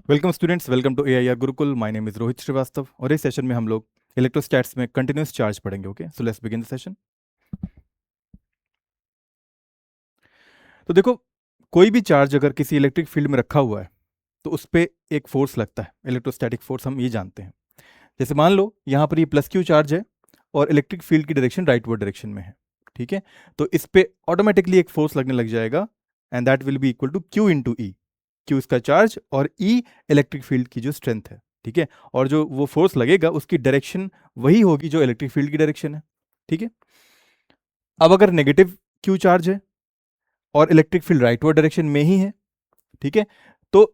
Welcome students, welcome to AIR Gurukul. My name is Rohit Srivastava और इस session में हम लोग इलेक्ट्रोस्टैट्स में कंटिन्यूस चार्ज पढ़ेंगे। Okay, so let's begin the session. तो देखो, कोई भी चार्ज अगर किसी इलेक्ट्रिक फील्ड में रखा हुआ है तो उस पर एक फोर्स लगता है, इलेक्ट्रोस्टैटिक फोर्स हम ये जानते हैं। जैसे मान लो यहाँ पर ये प्लस क्यू चार्ज है और इलेक्ट्रिक फील्ड की डायरेक्शन राइटवर्ड डायरेक्शन में है। ठीक है, तो इस पे ऑटोमेटिकली एक फोर्स लगने लग जाएगा and that will be equal to q into E. Q इसका चार्ज और ई इलेक्ट्रिक फील्ड की जो स्ट्रेंथ है। ठीक है, और जो वो फोर्स लगेगा उसकी डायरेक्शन वही होगी जो इलेक्ट्रिक फील्ड की डायरेक्शन है। ठीक है, अब अगर नेगेटिव क्यू चार्ज है और इलेक्ट्रिक फील्ड राइटवर्ड डायरेक्शन में ही है, ठीक है, तो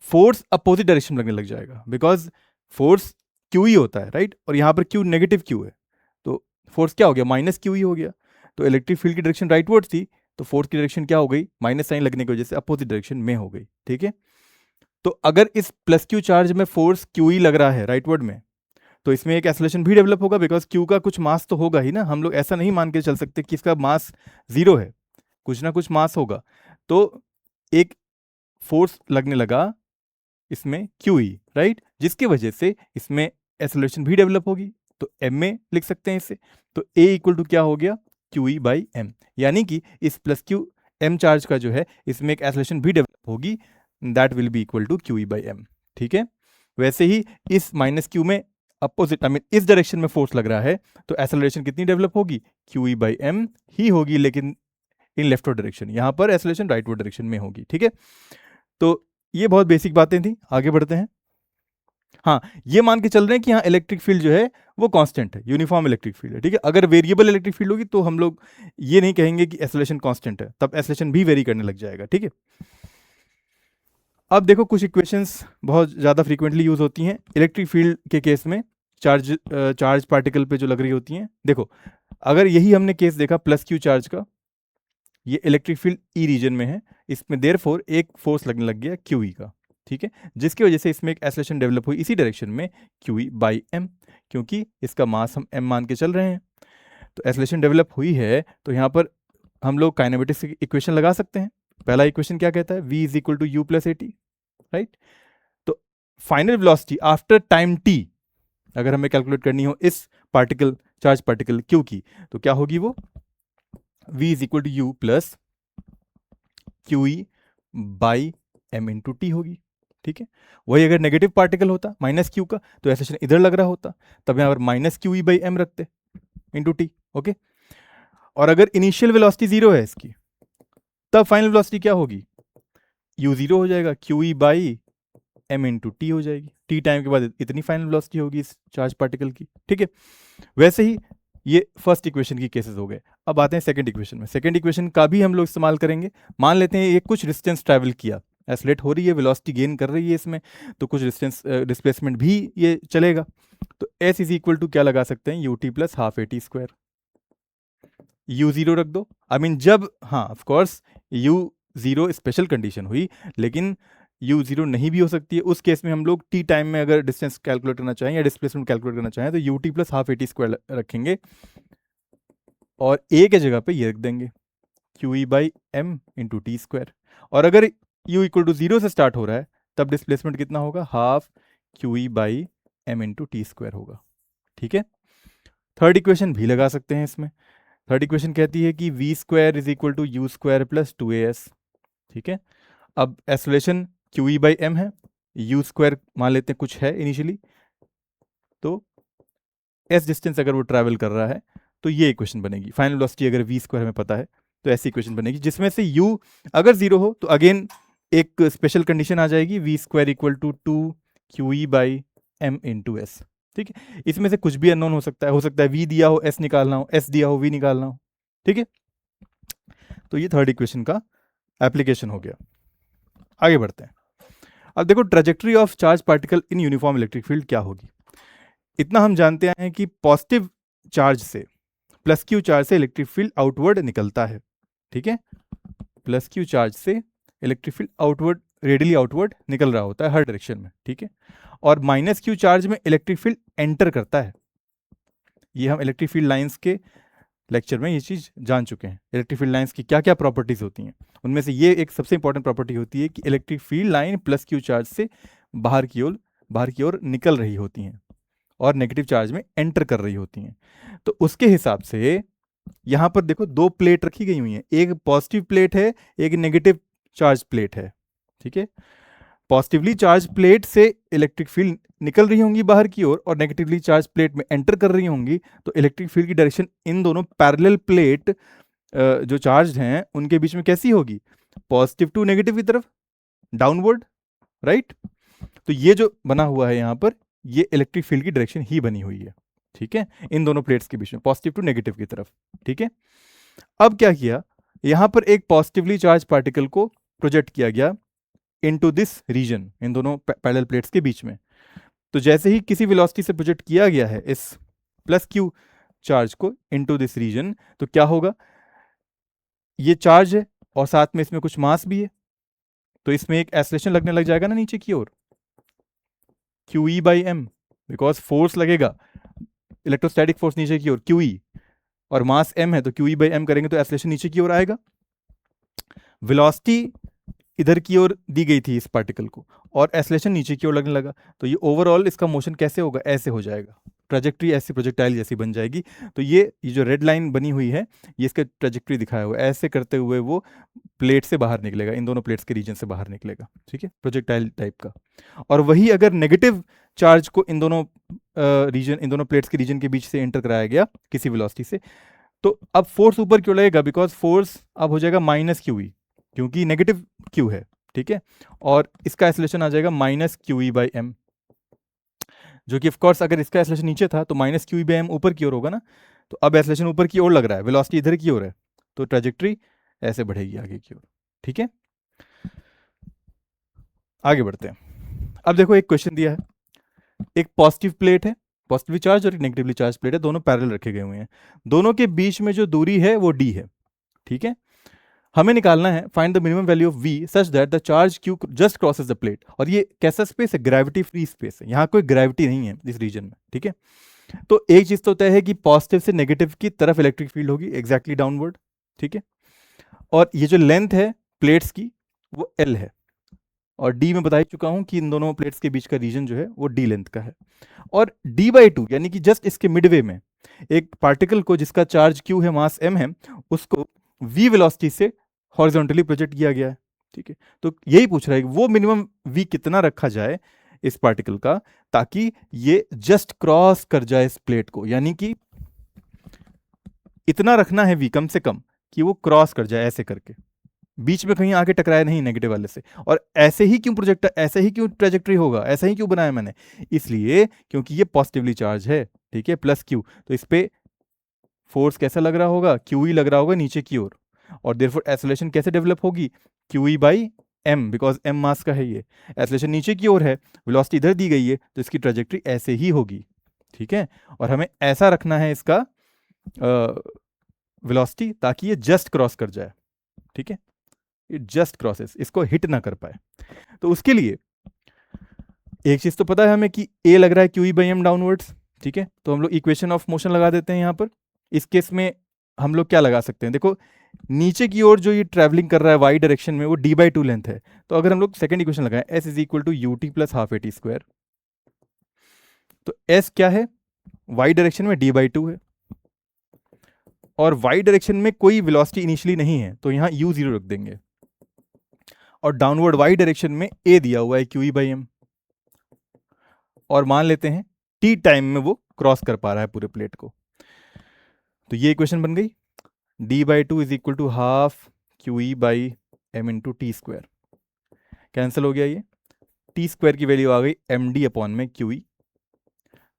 फोर्स अपोजिट डायरेक्शन में लगने लग जाएगा बिकॉज फोर्स क्यू ही होता है, राइट। और यहां पर क्यू नेगेटिव क्यू है तो फोर्स क्या हो गया, माइनस क्यू ही हो गया। तो इलेक्ट्रिक फील्ड की डायरेक्शन राइटवर्ड थी तो फोर्स की डायरेक्शन क्या हो गई, माइनस साइन लगने की वजह से अपोजिट डायरेक्शन में हो गई। ठीक है, तो अगर इस प्लस क्यू चार्ज में फोर्स क्यू ही लग रहा है राइटवर्ड में तो इसमें एक एक्सेलरेशन भी डेवलप होगा बिकॉज क्यू का कुछ मास तो होगा ही ना। हम लोग ऐसा नहीं मान के चल सकते कि इसका मास जीरो है, कुछ ना कुछ मास होगा। तो एक फोर्स लगने लगा इसमें क्यू ई, राइट, जिसकी वजह से इसमें एक्सेलरेशन भी डेवलप होगी। तो एम में लिख सकते हैं इसे। तो ए इक्वल टू क्या हो गया, क्यू ई बाई एम, यानी कि इस प्लस क्यू एम चार्ज का जो है इसमें एक एक्सेलरेशन भी डेवलप होगी, that will be equal to q E by m. ठीक है, वैसे ही इस माइनस क्यू में अपोजिट आई मीन इस डायरेक्शन में फोर्स लग रहा है तो एक्सेलरेशन कितनी डेवलप होगी, क्यू ई बाई एम ही होगी, लेकिन इन लेफ्टवर्ड डायरेक्शन। यहां पर एक्सेलरेशन राइटवर्ड डायरेक्शन में होगी। ठीक है, तो ये बहुत बेसिक बातें थी, आगे बढ़ते हैं। हाँ, ये मान के चल रहे हैं कि हाँ इलेक्ट्रिक फील्ड जो है वो कांस्टेंट है, यूनिफॉर्म इलेक्ट्रिक फील्ड है। ठीक है, अगर वेरिएबल इलेक्ट्रिक फील्ड होगी तो हम लोग ये नहीं कहेंगे कि एक्सेलरेशन कांस्टेंट है, तब एक्सेलरेशन भी वेरी करने लग जाएगा। ठीक है, अब देखो कुछ इक्वेशंस बहुत ज़्यादा फ्रीक्वेंटली यूज होती हैं इलेक्ट्रिक फील्ड के केस में, चार्ज पार्टिकल पे जो लग रही होती हैं। देखो, अगर यही हमने केस देखा प्लस क्यू चार्ज का, ये इलेक्ट्रिक फील्ड ई रीजन में है, इसमें देयरफॉर एक फोर्स लगने लग गया क्यू ई का। ठीक है, जिसकी वजह से इसमें एक एक्सेलरेशन डेवलप हुई इसी डायरेक्शन में क्यू ई बाई एम, क्योंकि इसका मास हम एम मान के चल रहे हैं। तो एक्सेलरेशन डेवलप हुई है तो यहाँ पर हम लोग काइनेमेटिक्स की इक्वेशन लगा सकते हैं। पहला इक्वेशन क्या कहता है, v is equal to u plus a t, right. तो final velocity after time t अगर हमें कैलकुलेट करनी हो इस पार्टिकल चार्ज पार्टिकल क्यू की तो क्या होगी वो, v is equal to u plus q E by m into t होगी। ठीक है, वही अगर नेगेटिव पार्टिकल होता माइनस क्यू का तो एक्सेलरेशन इधर लग रहा होता, तब यहाँ पर minus q E by m रखते इंटू टी। ओके, और अगर इनिशियल वेलोसिटी जीरो है इसकी तब फाइनल वेलोसिटी क्या होगी, यू जीरो हो जाएगा, q E by m into t हो जाएगी। टी टाइम के बाद इतनी फाइनल वेलोसिटी होगी इस चार्ज पार्टिकल की। ठीक है, वैसे ही ये फर्स्ट इक्वेशन की केसेस हो गए। अब आते हैं सेकंड इक्वेशन में। सेकंड इक्वेशन का भी हम लोग इस्तेमाल करेंगे। मान लेते हैं ये कुछ डिस्टेंस ट्रैवल किया, एक्सेलरेट हो रही है, वेलोसिटी गेन कर रही है इसमें, तो कुछ डिस्टेंस डिस्प्लेसमेंट भी ये चलेगा। तो एस इज इक्वल टू क्या लगा सकते हैं, you t plus half a t square. You zero रख दो, आई मीन जब, हाँ of course you zero special condition हुई, लेकिन यू जीरो नहीं भी हो सकती है। उस केस में हम लोग टी टाइम में अगर डिस्टेंस कैलकुलेट करना चाहें या डिस्प्लेसमेंट कैलकुलेट करना चाहें तो u t plus half a t square रखेंगे और ए के जगह पे ये रख देंगे q E by m into t square. और अगर यू इक्वल टू जीरो से स्टार्ट हो रहा है तब डिस्प्लेसमेंट कितना होगा, half q E by m into t square होगा। ठीक है, थर्ड इक्वेशन भी लगा सकते हैं इसमें। थर्ड इक्वेशन कहती है कि v square is equal to u square plus two a s. ठीक है, अब acceleration q E by m है, यू स्क्वायर मान लेते हैं कुछ है इनिशियली, तो एस डिस्टेंस अगर वो ट्रैवल कर रहा है तो ये इक्वेशन बनेगी। फाइनल वेलोसिटी अगर वी स्क्वायर हमें पता है तो ऐसी इक्वेशन बनेगी जिसमें से u अगर जीरो हो तो अगेन एक स्पेशल कंडीशन आ जाएगी, v square equal to two q E by m into s. ठीक है, इसमें से कुछ भी अननोन हो सकता है v दिया हो एस निकालना हो, एस दिया हो v निकालना हो। ठीक है, तो ये थर्ड इक्वेशन का एप्लीकेशन हो गया। आगे बढ़ते हैं। अब देखो trajectory of charge particle in uniform electric field क्या होगी। इतना हम जानते हैं कि पॉजिटिव चार्ज से, प्लस क्यू चार्ज से इलेक्ट्रिक फील्ड आउटवर्ड निकलता है। ठीक है, प्लस क्यू चार्ज से electric field outward, radially outward निकल रहा होता है हर डायरेक्शन में। ठीक है, और माइनस क्यू चार्ज में इलेक्ट्रिक फील्ड एंटर करता है। ये हम इलेक्ट्रिक फील्ड लाइंस के लेक्चर में ये चीज़ जान चुके हैं, इलेक्ट्रिक फील्ड लाइंस की क्या क्या प्रॉपर्टीज़ होती हैं। उनमें से ये एक सबसे इंपॉर्टेंट प्रॉपर्टी होती है कि electric field line plus Q charge से बाहर की ओर निकल रही होती हैं और नेगेटिव चार्ज में एंटर कर रही होती हैं। तो उसके हिसाब से यहाँ पर देखो दो प्लेट रखी गई हुई हैं, एक पॉजिटिव प्लेट है, एक नेगेटिव चार्ज प्लेट है। ठीक है, पॉजिटिवली चार्ज प्लेट से इलेक्ट्रिक फील्ड निकल रही होंगी बाहर की ओर और नेगेटिवली चार्ज प्लेट में एंटर कर रही होंगी, तो इलेक्ट्रिक फील्ड की डायरेक्शन इन दोनों पैरेलल प्लेट जो चार्ज हैं उनके बीच में कैसी होगी, पॉजिटिव टू नेगेटिव की तरफ, डाउनवर्ड, राइट। तो ये जो बना हुआ है यहाँ पर, ये इलेक्ट्रिक फील्ड की डायरेक्शन ही बनी हुई है। ठीक है, इन दोनों प्लेट्स के बीच में पॉजिटिव टू नेगेटिव की तरफ। ठीक है, अब क्या किया, यहां पर एक पॉजिटिवली चार्ज पार्टिकल को प्रोजेक्ट किया गया इनटू दिस रीजन, इन दोनों पैरेलल प्लेट्स के बीच में। तो जैसे ही किसी वेलोसिटी से प्रोजेक्ट किया गया है इस प्लस क्यू चार्ज को इनटू दिस रीजन, तो क्या होगा, ये चार्ज है और साथ में इसमें कुछ मास भी है, तो इसमें एक एक्सेलरेशन लगने लग जाएगा ना नीचे की ओर, q E by m, because force लगेगा, इलेक्ट्रोस्टैटिक फोर्स नीचे की ओर क्यू ई, और मास m है तो क्यू ई बाई एम करेंगे तो एक्सेलरेशन नीचे की ओर आएगा। वेलोसिटी इधर की ओर दी गई थी इस पार्टिकल को और एक्सेलरेशन नीचे की ओर लगने लगा, तो ये ओवरऑल इसका मोशन कैसे होगा, ऐसे हो जाएगा, ट्रेजेक्ट्री ऐसी प्रोजेक्टाइल जैसी बन जाएगी। तो ये जो रेड लाइन बनी हुई है ये इसका ट्रेजेक्ट्री दिखाया हुआ है, ऐसे करते हुए वो प्लेट से बाहर निकलेगा, इन दोनों प्लेट्स के रीजन से बाहर निकलेगा। ठीक है, प्रोजेक्टाइल टाइप का। और वही अगर नेगेटिव चार्ज को इन दोनों इन दोनों प्लेट्स के रीजन के बीच से एंटर कराया गया किसी वेलोसिटी से, तो अब फोर्स ऊपर क्यों लगेगा, बिकॉज फोर्स अब हो जाएगा माइनस क्यू ई, क्योंकि नेगेटिव क्यू है। ठीक है, और इसका एक्सेलरेशन आ जाएगा minus q E by m, जो कि ऑफकोर्स अगर इसका एक्सेलरेशन नीचे था तो minus q E by m ऊपर की ओर होगा ना, तो अब एक्सेलरेशन ऊपर की ओर लग रहा है, वेलोसिटी इधर की ओर है, तो ट्रेजेक्ट्री ऐसे बढ़ेगी आगे की ओर। ठीक है, आगे बढ़ते हैं। अब देखो एक क्वेश्चन दिया है, एक पॉजिटिव प्लेट है, पॉजिटिवली चार्ज और एक नेगेटिवली चार्ज प्लेट है, दोनों पैरेलल रखे गए हुए हैं, दोनों के बीच में जो दूरी है वो d है। ठीक है, हमें निकालना है find the minimum value of v such that the charge q just crosses the plate. और ये कैसा स्पेस है, ग्रेविटी फ्री स्पेस है, यहाँ कोई ग्रेविटी नहीं है इस रीजन में। ठीक है, तो एक चीज तो तय है कि पॉजिटिव से नेगेटिव की तरफ इलेक्ट्रिक फील्ड होगी, एग्जैक्टली डाउनवर्ड। ठीक है, और ये जो लेंथ है प्लेट्स की वो l है, और d में बता ही चुका हूं कि इन दोनों प्लेट्स के बीच का रीजन जो है वो d लेंथ का है। और d/2 यानी कि जस्ट इसके मिडवे में एक पार्टिकल को जिसका चार्ज q है, मास m है, उसको v वेलोसिटी से हॉरिजॉन्टली प्रोजेक्ट किया गया है। ठीक है, तो यही पूछ रहा है कि वो मिनिमम v कितना रखा जाए इस पार्टिकल का ताकि ये जस्ट क्रॉस कर जाए इस प्लेट को, यानी कि इतना रखना है v कम से कम कि वो क्रॉस कर जाए ऐसे करके, बीच में कहीं आके टकराए नहीं नेगेटिव वाले से। और ऐसे ही क्यों प्रोजेक्ट, ऐसे ही क्यों ट्रेजेक्ट्री होगा, ऐसा ही क्यों बनाया मैंने, इसलिए क्योंकि ये पॉजिटिवली चार्ज है। ठीक है, प्लस क्यू, तो इस पे फोर्स कैसा लग रहा होगा, क्यू ई लग रहा होगा नीचे की ओर, और देयरफॉर एक्सेलरेशन कैसे डेवलप होगी, q E by m, because m mass का है ये, एक्सेलरेशन नीचे की ओर है, वेलोसिटी इधर दी गई है, तो इसकी ट्रेजेक्ट्री ऐसे ही होगी। ठीक है, और हमें ऐसा रखना है इसका वेलोसिटी ताकि ये जस्ट क्रॉस कर जाए। ठीक है, इट जस्ट क्रॉसेस, इसको हिट ना कर पाए। तो उसके लिए एक चीज तो पता है हमें कि ए लग रहा है q E by m downwards. ठीक है, तो हम लोग इक्वेशन ऑफ मोशन लगा देते हैं यहाँ पर। इस केस में हम लोग क्या लगा सकते हैं, देखो नीचे की ओर जो ये ट्रैवलिंग कर रहा है वाई डायरेक्शन में वो d/2 लेंथ है, तो अगर हम लोग सेकंड इक्वेशन लगाएं s is equal to u t plus half a t square, तो s क्या है, y डायरेक्शन में d/2 है, और y डायरेक्शन में कोई वेलोसिटी इनिशियली नहीं है तो यहाँ u0 रख देंगे, और डाउनवर्ड y डायरेक्शन में a दिया हुआ है क्यू ई बाई एम, और मान लेते हैं t टाइम में वो क्रॉस कर पा रहा है पूरे प्लेट को। तो ये इक्वेशन बन गई, d/2 is equal to half q E by m into t square, cancel हो गया ये, टी स्क्वायर की वैल्यू आ गई एम डी अपॉन में क्यू ई,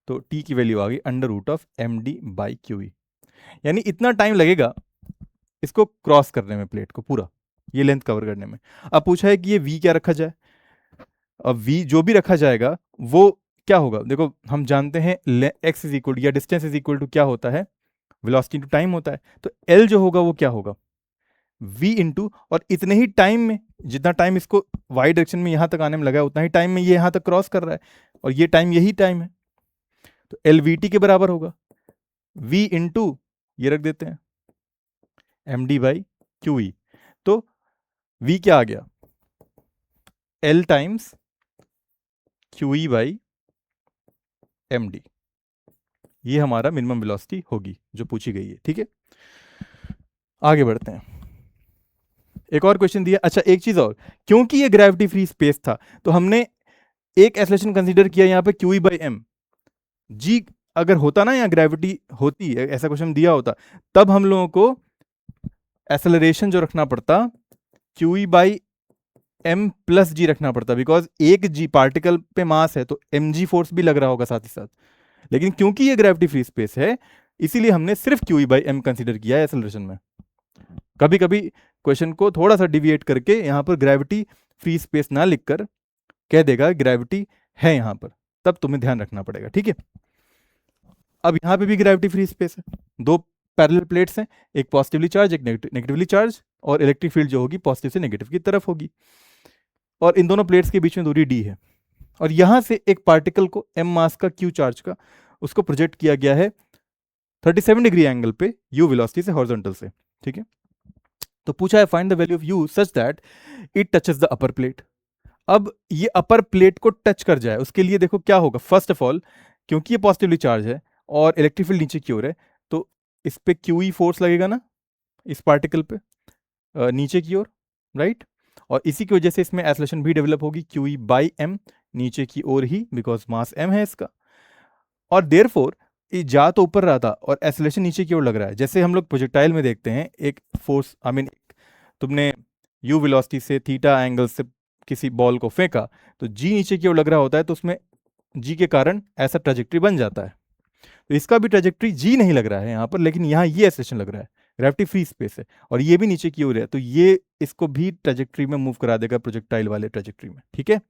तो टी की वैल्यू आ गई under root of m d by q E, यानी इतना टाइम लगेगा इसको क्रॉस करने में, प्लेट को पूरा ये लेंथ कवर करने में। अब पूछा है कि ये v क्या रखा जाए, अब v जो भी रखा जाएगा वो क्या होगा, देखो हम जानते हैं x इज इक्वल या डिस्टेंस इज इक्वल टू क्या होता है, वेलोसिटी टू टाइम होता है, तो l जो होगा वो क्या होगा, v इंटू, और इतने ही टाइम में, जितना टाइम इसको y डायरेक्शन में यहां तक आने में लगा उतना ही टाइम में ये यहां तक क्रॉस कर रहा है, और ये टाइम यही टाइम है, तो एल वी टी के बराबर होगा, v इंटू ये रख देते हैं m d by q E. तो v क्या आ गया, L times q E by m d. ये हमारा मिनिमम वेलोसिटी होगी जो पूछी गई है, ठीक है। आगे बढ़ते हैं, एक और क्वेश्चन दिया। अच्छा एक चीज और, क्योंकि ये ग्रेविटी फ्री स्पेस था तो हमने एक एक्सेलरेशन कंसीडर किया यहाँ पे क्यू ई बाई एम। जी अगर होता ना, यहाँ ग्रेविटी होती, ऐसा क्वेश्चन दिया होता, तब हम लोगों को एक्सेलरेशन जो रखना पड़ता q E by m plus g रखना पड़ता, बिकॉज एक जी पार्टिकल पे मास है तो एम जी फोर्स भी लग रहा होगा साथ ही साथ। लेकिन क्योंकि ये ग्रेविटी फ्री स्पेस है इसीलिए हमने सिर्फ q E by m consider किया है एक्सेलरेशन में। कभी कभी क्वेश्चन को थोड़ा सा डिविएट करके यहाँ पर ग्रेविटी फ्री स्पेस ना लिखकर कह देगा ग्रेविटी है यहाँ पर, तब तुम्हें ध्यान रखना पड़ेगा, ठीक है। अब यहाँ पे भी ग्रेविटी फ्री स्पेस है, दो पैरेलल प्लेट्स हैं, एक पॉजिटिवली चार्ज एक नेगेटिवली चार्ज, और इलेक्ट्रिक फील्ड जो होगी पॉजिटिव से नेगेटिव की तरफ होगी, और इन दोनों प्लेट्स के बीच में दूरी डी है। और यहां से एक पार्टिकल को एम मास का क्यू चार्ज का उसको प्रोजेक्ट किया गया है 37 डिग्री एंगल पे यू वेलोसिटी से हॉरिजॉन्टल से, ठीक है। तो पूछा है find the value of you such that it touches the upper plate. अब ये अपर प्लेट को टच कर जाए उसके लिए देखो क्या होगा। फर्स्ट ऑफ ऑल क्योंकि ये पॉजिटिवली चार्ज है और इलेक्ट्रिक फील्ड नीचे की ओर है तो इस पे क्यू ई फोर्स लगेगा ना इस पार्टिकल पे नीचे की ओर, राइट। और इसी की वजह से इसमें एक्सेलरेशन भी डेवलप होगी क्यू ई बाई एम नीचे की ओर ही, बिकॉज मास एम है इसका। और देयरफॉर ये जा तो ऊपर रहा था और एक्सेलरेशन नीचे की ओर लग रहा है। जैसे हम लोग प्रोजेक्टाइल में देखते हैं एक फोर्स, आई मीन तुमने यू वेलोसिटी से थीटा एंगल से किसी बॉल को फेंका तो जी नीचे की ओर लग रहा होता है, तो उसमें जी के कारण ऐसा ट्रेजेक्ट्री बन जाता है। तो इसका भी ट्रेजेक्ट्री जी नहीं लग रहा है यहाँ पर, लेकिन यहाँ ये एक्सेलरेशन लग रहा है, ग्रेविटी फ्री स्पेस है और ये भी नीचे की ओर है, तो ये इसको भी ट्रेजेक्ट्री में मूव करा देगा प्रोजेक्टाइल वाले ट्रेजेक्ट्री में, ठीक है।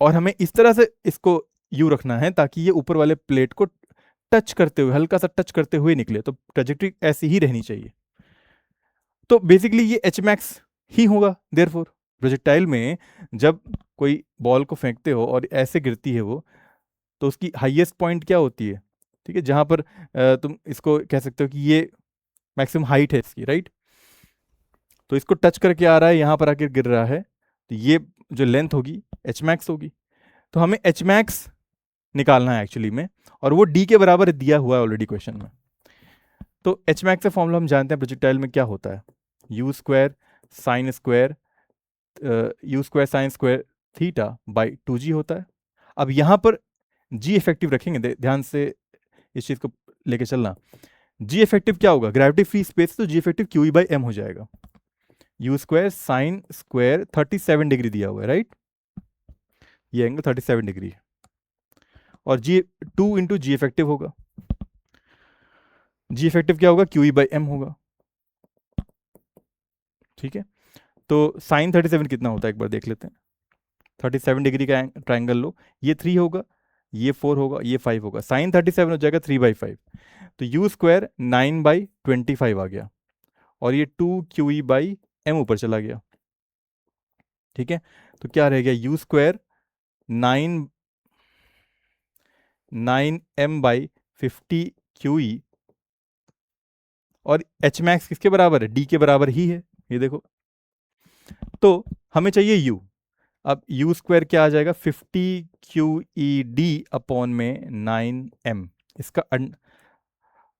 और हमें इस तरह से इसको यू रखना है ताकि ये ऊपर वाले प्लेट को टच करते हुए, हल्का सा टच करते हुए निकले, तो ट्रेजेक्ट्री ऐसी ही रहनी चाहिए। तो बेसिकली ये एच मैक्स ही होगा। देयरफॉर प्रोजेक्टाइल में जब कोई बॉल को फेंकते हो और ऐसे गिरती है वो, तो उसकी हाईएस्ट पॉइंट क्या होती है, ठीक है, जहां पर तुम इसको कह सकते हो कि ये मैक्सिमम हाइट है इसकी, राइट। तो इसको टच करके आ रहा है, यहां पर आकर गिर रहा है, तो ये जो लेंथ होगी एच मैक्स होगी। तो हमें एच मैक्स निकालना है एक्चुअली में, और वो डी के बराबर दिया हुआ है ऑलरेडी क्वेश्चन में। तो एच मैक्स का फॉर्मूला हम जानते हैं प्रोजेक्टाइल में क्या होता है, u square sine square theta by 2g होता है। अब यहाँ पर जी इफेक्टिव रखेंगे, ध्यान से इस चीज को लेके चलना। जी इफेक्टिव क्या होगा, ग्रेविटी फ्री स्पेस, तो g effective q E by m हो जाएगा। U square sine square 37 degree दिया हुआ है, राइट, ये एंगल 37 डिग्री है, और जी 2 इंटू जी इफेक्टिव होगा। जी इफेक्टिव क्या होगा, क्यू ई बाई एम होगा, ठीक है। तो साइन 37 कितना होता है एक बार देख लेते हैं। 37 डिग्री का ट्राइंगल लो, ये 3 होगा, ये 4 होगा, ये 5 होगा, साइन 37 हो जाएगा 3/5। तो यू स्क्वायर 9/25 आ गया, और ये 2 क्यू ई बाई एम ऊपर चला गया, ठीक है। तो क्या रह गया, you square 9m/50 Q E, और एच मैक्स किसके बराबर है, डी के बराबर ही है, ये देखो। तो हमें चाहिए यू। अब यू स्क्वायर क्या आ जाएगा, 50 क्यू ई डी अपॉन में 9m। इसका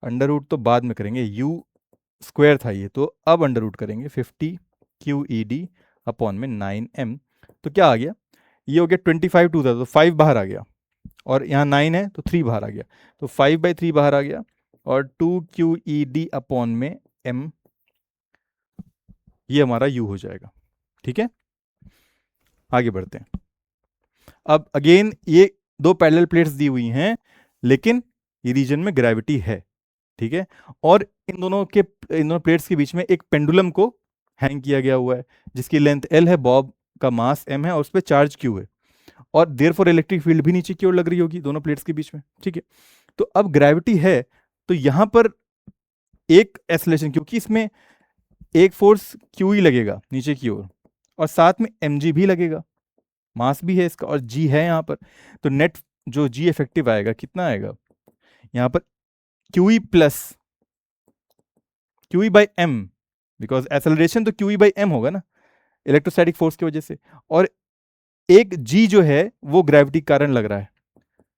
अंडर रूट तो बाद में करेंगे, यू स्क्वायर था ये, तो अब अंडर रूट करेंगे 50 क्यू ई डी अपॉन में 9m। तो क्या आ गया, ये हो गया 25 2 था तो 5 बाहर आ गया, और यहाँ 9 है तो 3 बाहर आ गया, तो 5/3 बाहर आ गया, और 2 क्यू ई डी अपॉन में m, ये हमारा u हो जाएगा, ठीक है। आगे बढ़ते हैं। अब अगेन ये दो पैरेलल प्लेट्स दी हुई हैं, लेकिन ये रीजन में ग्रेविटी है, ठीक है। और इन दोनों प्लेट्स के बीच में एक पेंडुलम को हैंग किया गया हुआ है जिसकी लेंथ l है, बॉब का मास m है, और उस पर चार्ज q है, और देयरफॉर इलेक्ट्रिक फील्ड भी नीचे की ओर लग रही होगी दोनों प्लेट्स के बीच में, ठीक है। तो अब ग्रेविटी है तो यहां पर एक एक्सेलरेशन, क्योंकि इसमें एक फोर्स क्यू ही लगेगा नीचे की ओर, और साथ में mg भी लगेगा, मास भी है इसका, और g है यहां पर। तो नेट जो g इफेक्टिव आएगा कितना आएगा, यहां पर q E plus q E by m, because acceleration तो क्यू ई बाई एम होगा ना इलेक्ट्रोस्टैटिक फोर्स की वजह से, और एक जी जो है वो ग्रेविटी के कारण लग रहा है,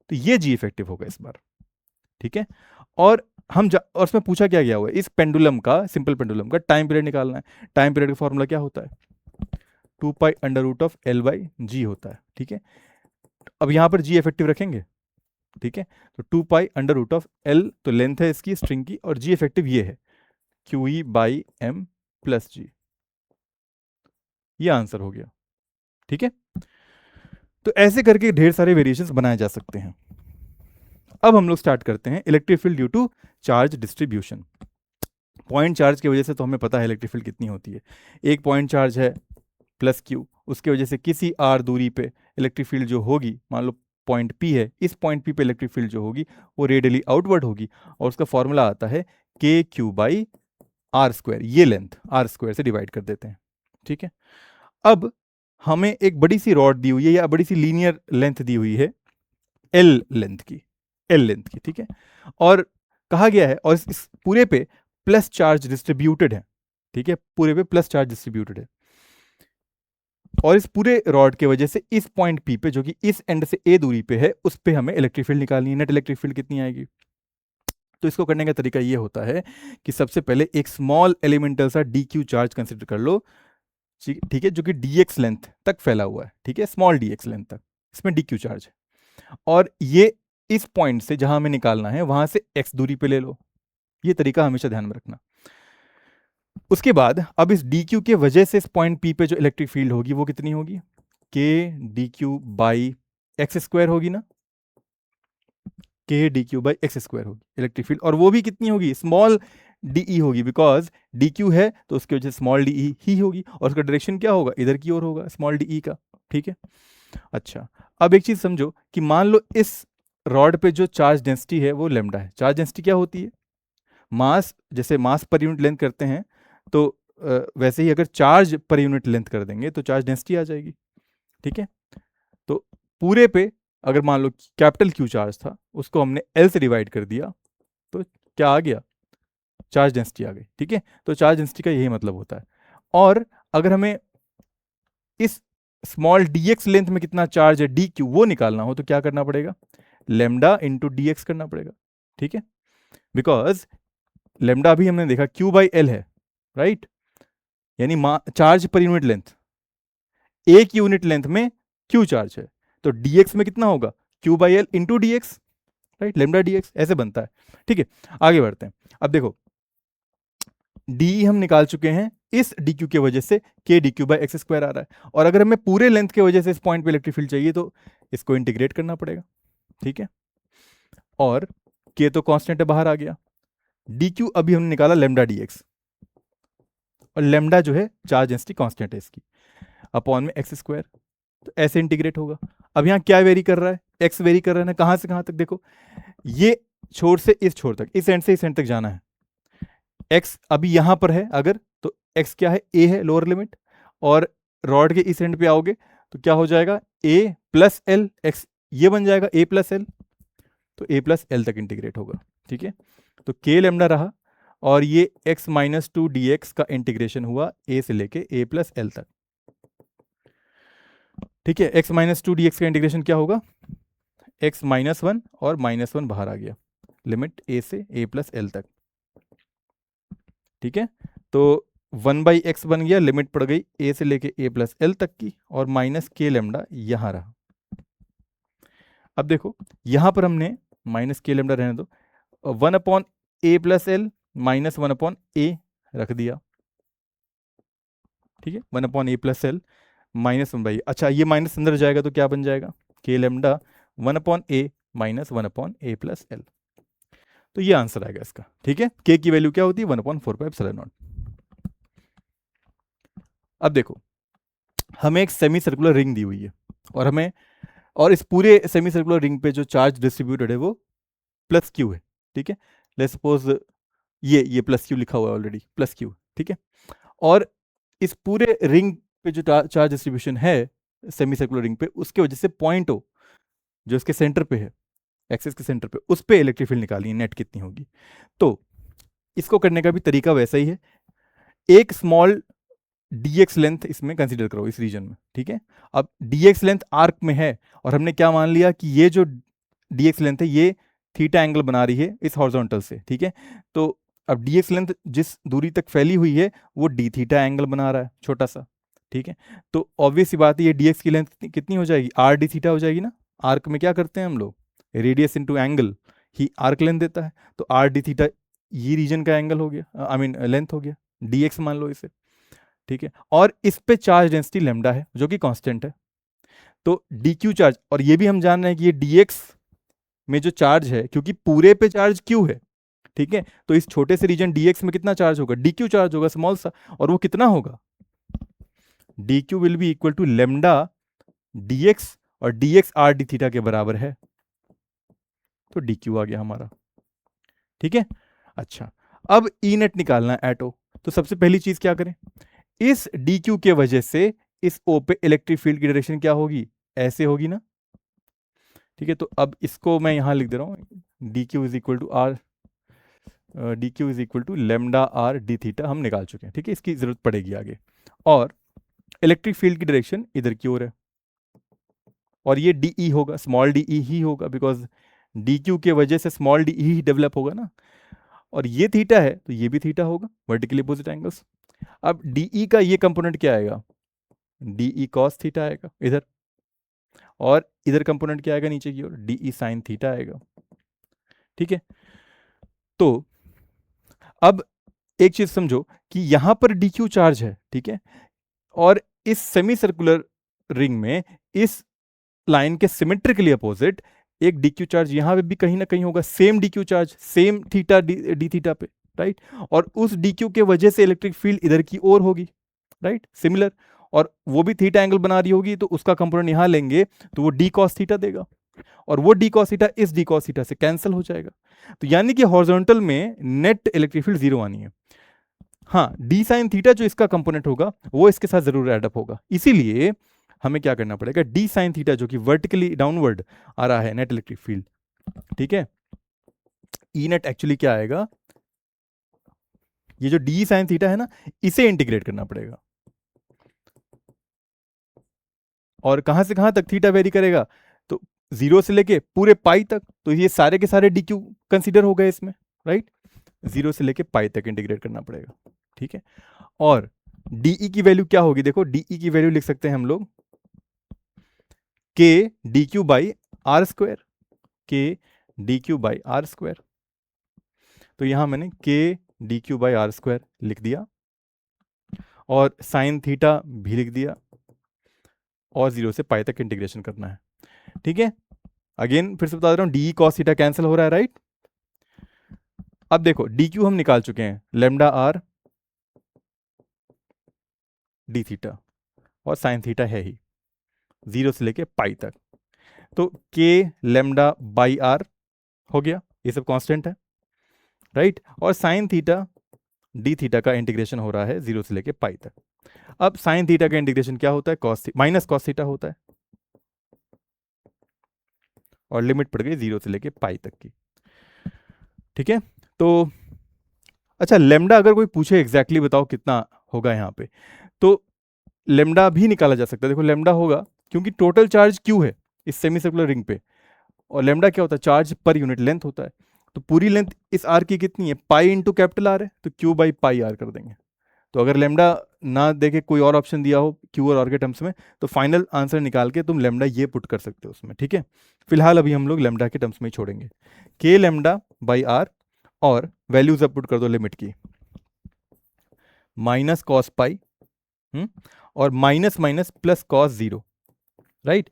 तो ये जी इफेक्टिव होगा इस बार, ठीक है। और और उसमें पूछा क्या गया हुआ है, इस पेंडुलम का, सिंपल पेंडुलम का टाइम पीरियड निकालना है। टाइम पीरियड का फॉर्मूला क्या होता है, 2π√L/g होता है, ठीक है। अब यहां पर जी इफेक्टिव रखेंगे, ठीक है, तो 2π√L तो लेंथ है इसकी स्ट्रिंग की, और जी इफेक्टिव ये है QE/m+g, ये आंसर हो गया, ठीक है। तो ऐसे करके ढेर सारे वेरिएशंस बनाए जा सकते हैं। अब हम लोग स्टार्ट करते हैं electric field due to charge distribution. Point charge की वजह से तो हमें पता है इलेक्ट्रिक फील्ड कितनी होती है, एक पॉइंट चार्ज है प्लस क्यू, उसके वजह से किसी आर दूरी पे इलेक्ट्रिक फील्ड जो होगी, मान लो पॉइंट पी है, इस पॉइंट पी पे इलेक्ट्रिक फील्ड जो होगी वो रेडियली आउटवर्ड होगी, और उसका फॉर्मूला आता है KQ/r², ये लेंथ r² से डिवाइड कर देते हैं, ठीक है। अब हमें एक बड़ी सी रॉड दी हुई है, या बड़ी सी लीनियर लेंथ दी हुई है L लेंथ की, ठीक है, और कहा गया है, और इस पूरे पे प्लस चार्ज डिस्ट्रीब्यूटेड है, ठीक है, पूरे पे प्लस चार्ज डिस्ट्रीब्यूटेड है, और इस पूरे रॉड के वजह से इस पॉइंट पी पे, जो कि इस एंड से ए दूरी पे है, उस पे हमें इलेक्ट्रिक फील्ड निकालनी है। नेट इलेक्ट्रिक फील्ड कितनी आएगी? तो इसको करने का तरीका ये होता है कि सबसे पहले एक स्मॉल एलिमेंटल सा डी क्यू चार्ज कंसिडर कर लो, ठीक है, जो कि dx लेंथ तक फैला हुआ है, ठीक है, स्मॉल dx लेंथ तक, इसमें dq चार्ज है, और ये इस पॉइंट से जहां हमें निकालना है वहां से x दूरी पे ले लो, ये तरीका हमेशा ध्यान में रखना। उसके बाद अब इस dq के वजह से इस पॉइंट p पे जो इलेक्ट्रिक फील्ड होगी वो कितनी होगी, k dq/x² होगी ना, k dq/x² होगी इलेक्ट्रिक फील्ड, और वो भी कितनी होगी, स्मॉल de होगी, बिकॉज dq है तो उसकी वजह से स्मॉल de ही होगी, और उसका डायरेक्शन क्या होगा, इधर की ओर होगा स्मॉल de का, ठीक है। अच्छा, अब एक चीज समझो कि मान लो इस रॉड पे जो चार्ज डेंसिटी है वो लेमडा है। चार्ज डेंसिटी क्या होती है, मास, जैसे मास पर यूनिट लेंथ करते हैं, तो वैसे ही अगर चार्ज पर यूनिट लेंथ कर देंगे तो चार्ज डेंसिटी आ जाएगी, ठीक है। तो पूरे पे अगर मान लो कैपिटल क्यू चार्ज था, उसको हमने एल से डिवाइड कर दिया, तो क्या आ गया, चार्ज डेंसिटी आ गई, ठीक है। तो चार्ज डेंसिटी का यही मतलब होता है। और अगर हमें इस स्मॉल dx लेंथ में कितना चार्ज है dq वो निकालना हो, तो क्या करना पड़ेगा, लेमडा इंटू dx करना पड़ेगा, ठीक है, बिकॉज लेमडा अभी हमने देखा q/l है, राइट, यानी चार्ज पर यूनिट लेंथ, एक यूनिट लेंथ में q चार्ज है, तो dx में कितना होगा, q/l into dx, right, lambda dx ऐसे बनता है, ठीक है। आगे बढ़ते हैं। अब देखो डी हम निकाल चुके हैं, इस dq के वजह से k dq/x² आ रहा है, और अगर हमें पूरे लेंथ के वजह से इस पॉइंट पे इलेक्ट्रिक फील्ड चाहिए तो इसको इंटीग्रेट करना पड़ेगा, ठीक है, और k तो कांस्टेंट है, बाहर आ गया, dq अभी हमने निकाला लेमडा dx, और लेमडा जो है चार्ज डेंसिटी कांस्टेंट है इसकी, अपॉन में x², तो ऐसे इंटीग्रेट होगा। अब यहाँ क्या वेरी कर रहा है, x वेरी कर रहा है ना, कहां से कहां तक, देखो ये छोर से इस छोर तक, इस एंड से इस एंड तक जाना है, x अभी यहां पर है अगर, तो x क्या है, a है लोअर लिमिट, और रॉड के इस एंड पे आओगे तो क्या हो जाएगा, a+l, x ये बन जाएगा a+l, तो a+l तक इंटीग्रेट होगा, ठीक है। तो k लेमडा रहा, और ये x-2 dx का इंटीग्रेशन हुआ a से लेके a+l तक, ठीक है। x-2 dx का इंटीग्रेशन क्या होगा, x-1 और -1 बाहर आ गया, लिमिट a से a+l तक, ठीक है। तो 1/x बन गया, लिमिट पड़ गई a से लेके a+l तक की, और माइनस k लेमडा यहां रहा। अब देखो यहां पर हमने माइनस k लेमडा रहने दो, 1/a+l -1/a रख दिया, ठीक है, 1/a+l -1/a। अच्छा, ये माइनस अंदर जाएगा तो क्या बन जाएगा, k लेमडा 1/a -1/a+l, तो ये आंसर आएगा इसका, ठीक है। k की वैल्यू क्या होती है, 1/4πε0। अब देखो हमें एक सेमी सर्कुलर रिंग दी हुई है, और इस पूरे सेमी सर्कुलर रिंग पे जो चार्ज डिस्ट्रीब्यूटेड है वो प्लस क्यू है, ठीक है। लेट्स सपोज ये प्लस क्यू लिखा हुआ है ऑलरेडी, प्लस क्यू, ठीक है। और इस पूरे रिंग पे जो चार्ज डिस्ट्रीब्यूशन है सेमी सर्कुलर रिंग पे, उसके वजह से पॉइंट ओ जो इसके सेंटर पे है, एक्सिस के सेंटर पे, उस पे इलेक्ट्रिक फील्ड निकालनी है, नेट कितनी होगी। तो इसको करने का भी तरीका वैसा ही है। एक स्मॉल dx लेंथ इसमें कंसीडर करो इस रीजन में, ठीक है। अब dx लेंथ आर्क में है और हमने क्या मान लिया कि ये जो dx लेंथ है ये थीटा एंगल बना रही है इस हॉरिजॉन्टल से, ठीक है। तो अब dx लेंथ जिस दूरी तक फैली हुई है वो d थीटा एंगल बना रहा है छोटा सा, ठीक है। तो ऑब्वियस सी बात है ये dx की लेंथ कितनी हो जाएगी, r d थीटा हो जाएगी ना। आर्क में क्या करते हैं हम लोग, रेडियस इंटू एंगल ही आर्क लेंथ देता है, तो r d थीटा ये रीजन का एंगल हो गया, आई मीन लेंथ हो गया, dx मान लो इसे, ठीक है। और इस पे चार्ज डेंसिटी लेमडा है जो कि कांस्टेंट है। तो dq चार्ज, और ये भी हम जान रहे हैं कि ये dx में जो चार्ज है क्योंकि पूरे पे चार्ज q है, ठीक है। तो इस छोटे से रीजन dx में कितना चार्ज होगा, dq चार्ज होगा स्मॉल सा, और वो कितना होगा, dq will be equal to lambda dx, और dx r d थीटा के बराबर है, तो dq आ गया हमारा, ठीक है। अच्छा, अब ई नेट निकालना है एटो, तो सबसे पहली चीज क्या करें, इस dq के वजह से इस O पे इलेक्ट्रिक फील्ड की डायरेक्शन क्या होगी, ऐसे होगी ना, ठीक है। तो अब इसको मैं यहां लिख दे रहा हूं, dq is equal to r, dq is equal to lambda r d theta हम निकाल चुके हैं, ठीक है। इसकी जरूरत पड़ेगी आगे। और इलेक्ट्रिक फील्ड की डायरेक्शन इधर की ओर है और ये डीई होगा, स्मॉल डीई ही होगा, बिकॉज dq के वजह से स्मॉल डीई ही डेवलप होगा ना। और ये थीटा है तो ये भी थीटा होगा, वर्टिकली अपोजिट एंगल्स। अब डीई का ये कंपोनेंट क्या आएगा, डीई कॉस थीटा आएगा इधर, और इधर कंपोनेंट क्या आएगा नीचे की ओर, डीई साइन थीटा आएगा, ठीक है। तो अब एक चीज समझो कि यहां पर dq चार्ज है, ठीक है, और इस सेमी सर्कुलर रिंग में इस लाइन के सिमेट्रिकली अपोजिट एक dq चार्ज यहां पे भी कहीं ना कहीं होगा, same dq charge, same theta d theta पे, राइट। और उस dq के वजह से इलेक्ट्रिक फील्ड इधर की ओर होगी, राइट, सिमिलर, और वो भी थीटा एंगल बना रही होगी, तो उसका कंपोनेंट यहां लेंगे तो वो डी कॉस थीटा देगा, और वो डी कॉस थीटा इस डी कॉस थीटा से कैंसिल हो जाएगा। तो यानी कि हॉरिजॉन्टल में नेट इलेक्ट्रिक फील्ड जीरो आनी है। हाँ, डी साइन थीटा जो इसका कंपोनेंट होगा वो इसके साथ जरूर एडअप होगा, इसीलिए हमें क्या करना पड़ेगा, डी साइन थीटा जो कि वर्टिकली डाउनवर्ड आ रहा है नेट इलेक्ट्रिक फील्ड, ठीक है, ई नेट एक्चुअली क्या आएगा, ये जो डी साइन थीटा है ना इसे इंटीग्रेट करना पड़ेगा। और कहां से कहां तक थीटा वेरी करेगा, तो 0 से लेके पूरे पाई तक, तो ये सारे के सारे डी क्यू कंसिडर हो गए इसमें, राइट। 0 से लेके पाई तक इंटीग्रेट करना पड़ेगा, ठीक है। और डीई की वैल्यू क्या होगी, देखो डीई की वैल्यू लिख सकते हैं हम लोग k d q by r square, k d q by r square. तो यहां मैंने k d q by r square लिख दिया, और साइन थीटा भी लिख दिया, और 0 से पाई तक इंटीग्रेशन करना है, ठीक है। अगेन फिर से बता रहा हूं, डी कॉस थीटा कैंसिल हो रहा है, राइट। अब देखो डी क्यू हम निकाल चुके हैं, लेमडा आर डी थीटा, और साइन थीटा है ही 0 से लेके पाई तक, तो के लेमडा बाई आर हो गया, ये सब कांस्टेंट है, राइट। और साइन थीटा डी थीटा का इंटीग्रेशन हो रहा है 0 से लेके पाई तक। अब साइन थीटा का इंटीग्रेशन क्या होता है, कॉस माइनस कॉस थीटा होता है, और लिमिट पड़ गई 0 से लेके पाई तक की, ठीक है। तो अच्छा, लेमडा अगर कोई पूछे एग्जैक्टली बताओ कितना होगा यहाँ पे, तो लेमडा भी निकाला जा सकता है। देखो लेमडा होगा क्योंकि टोटल चार्ज क्यू है इस सेमी सर्कुलर रिंग पे, और लेमडा क्या होता है, चार्ज पर यूनिट लेंथ होता है। तो पूरी लेंथ इस आर की कितनी है, पाई इंटू कैपिटल आर है, तो क्यू बाई पाई आर कर देंगे। तो अगर लेमडा ना देखे कोई और ऑप्शन दिया हो क्यू और आर के टर्म्स में, तो फाइनल आंसर निकाल के तुम लेमडा ये पुट कर सकते हो उसमें, ठीक है। फिलहाल अभी हम लोग लेमडा के टर्म्स में ही छोड़ेंगे, के लेमडा बाई आर, और वैल्यूज अब पुट कर दो लिमिट की, माइनस कॉस पाई, और minus minus plus cos 0, right.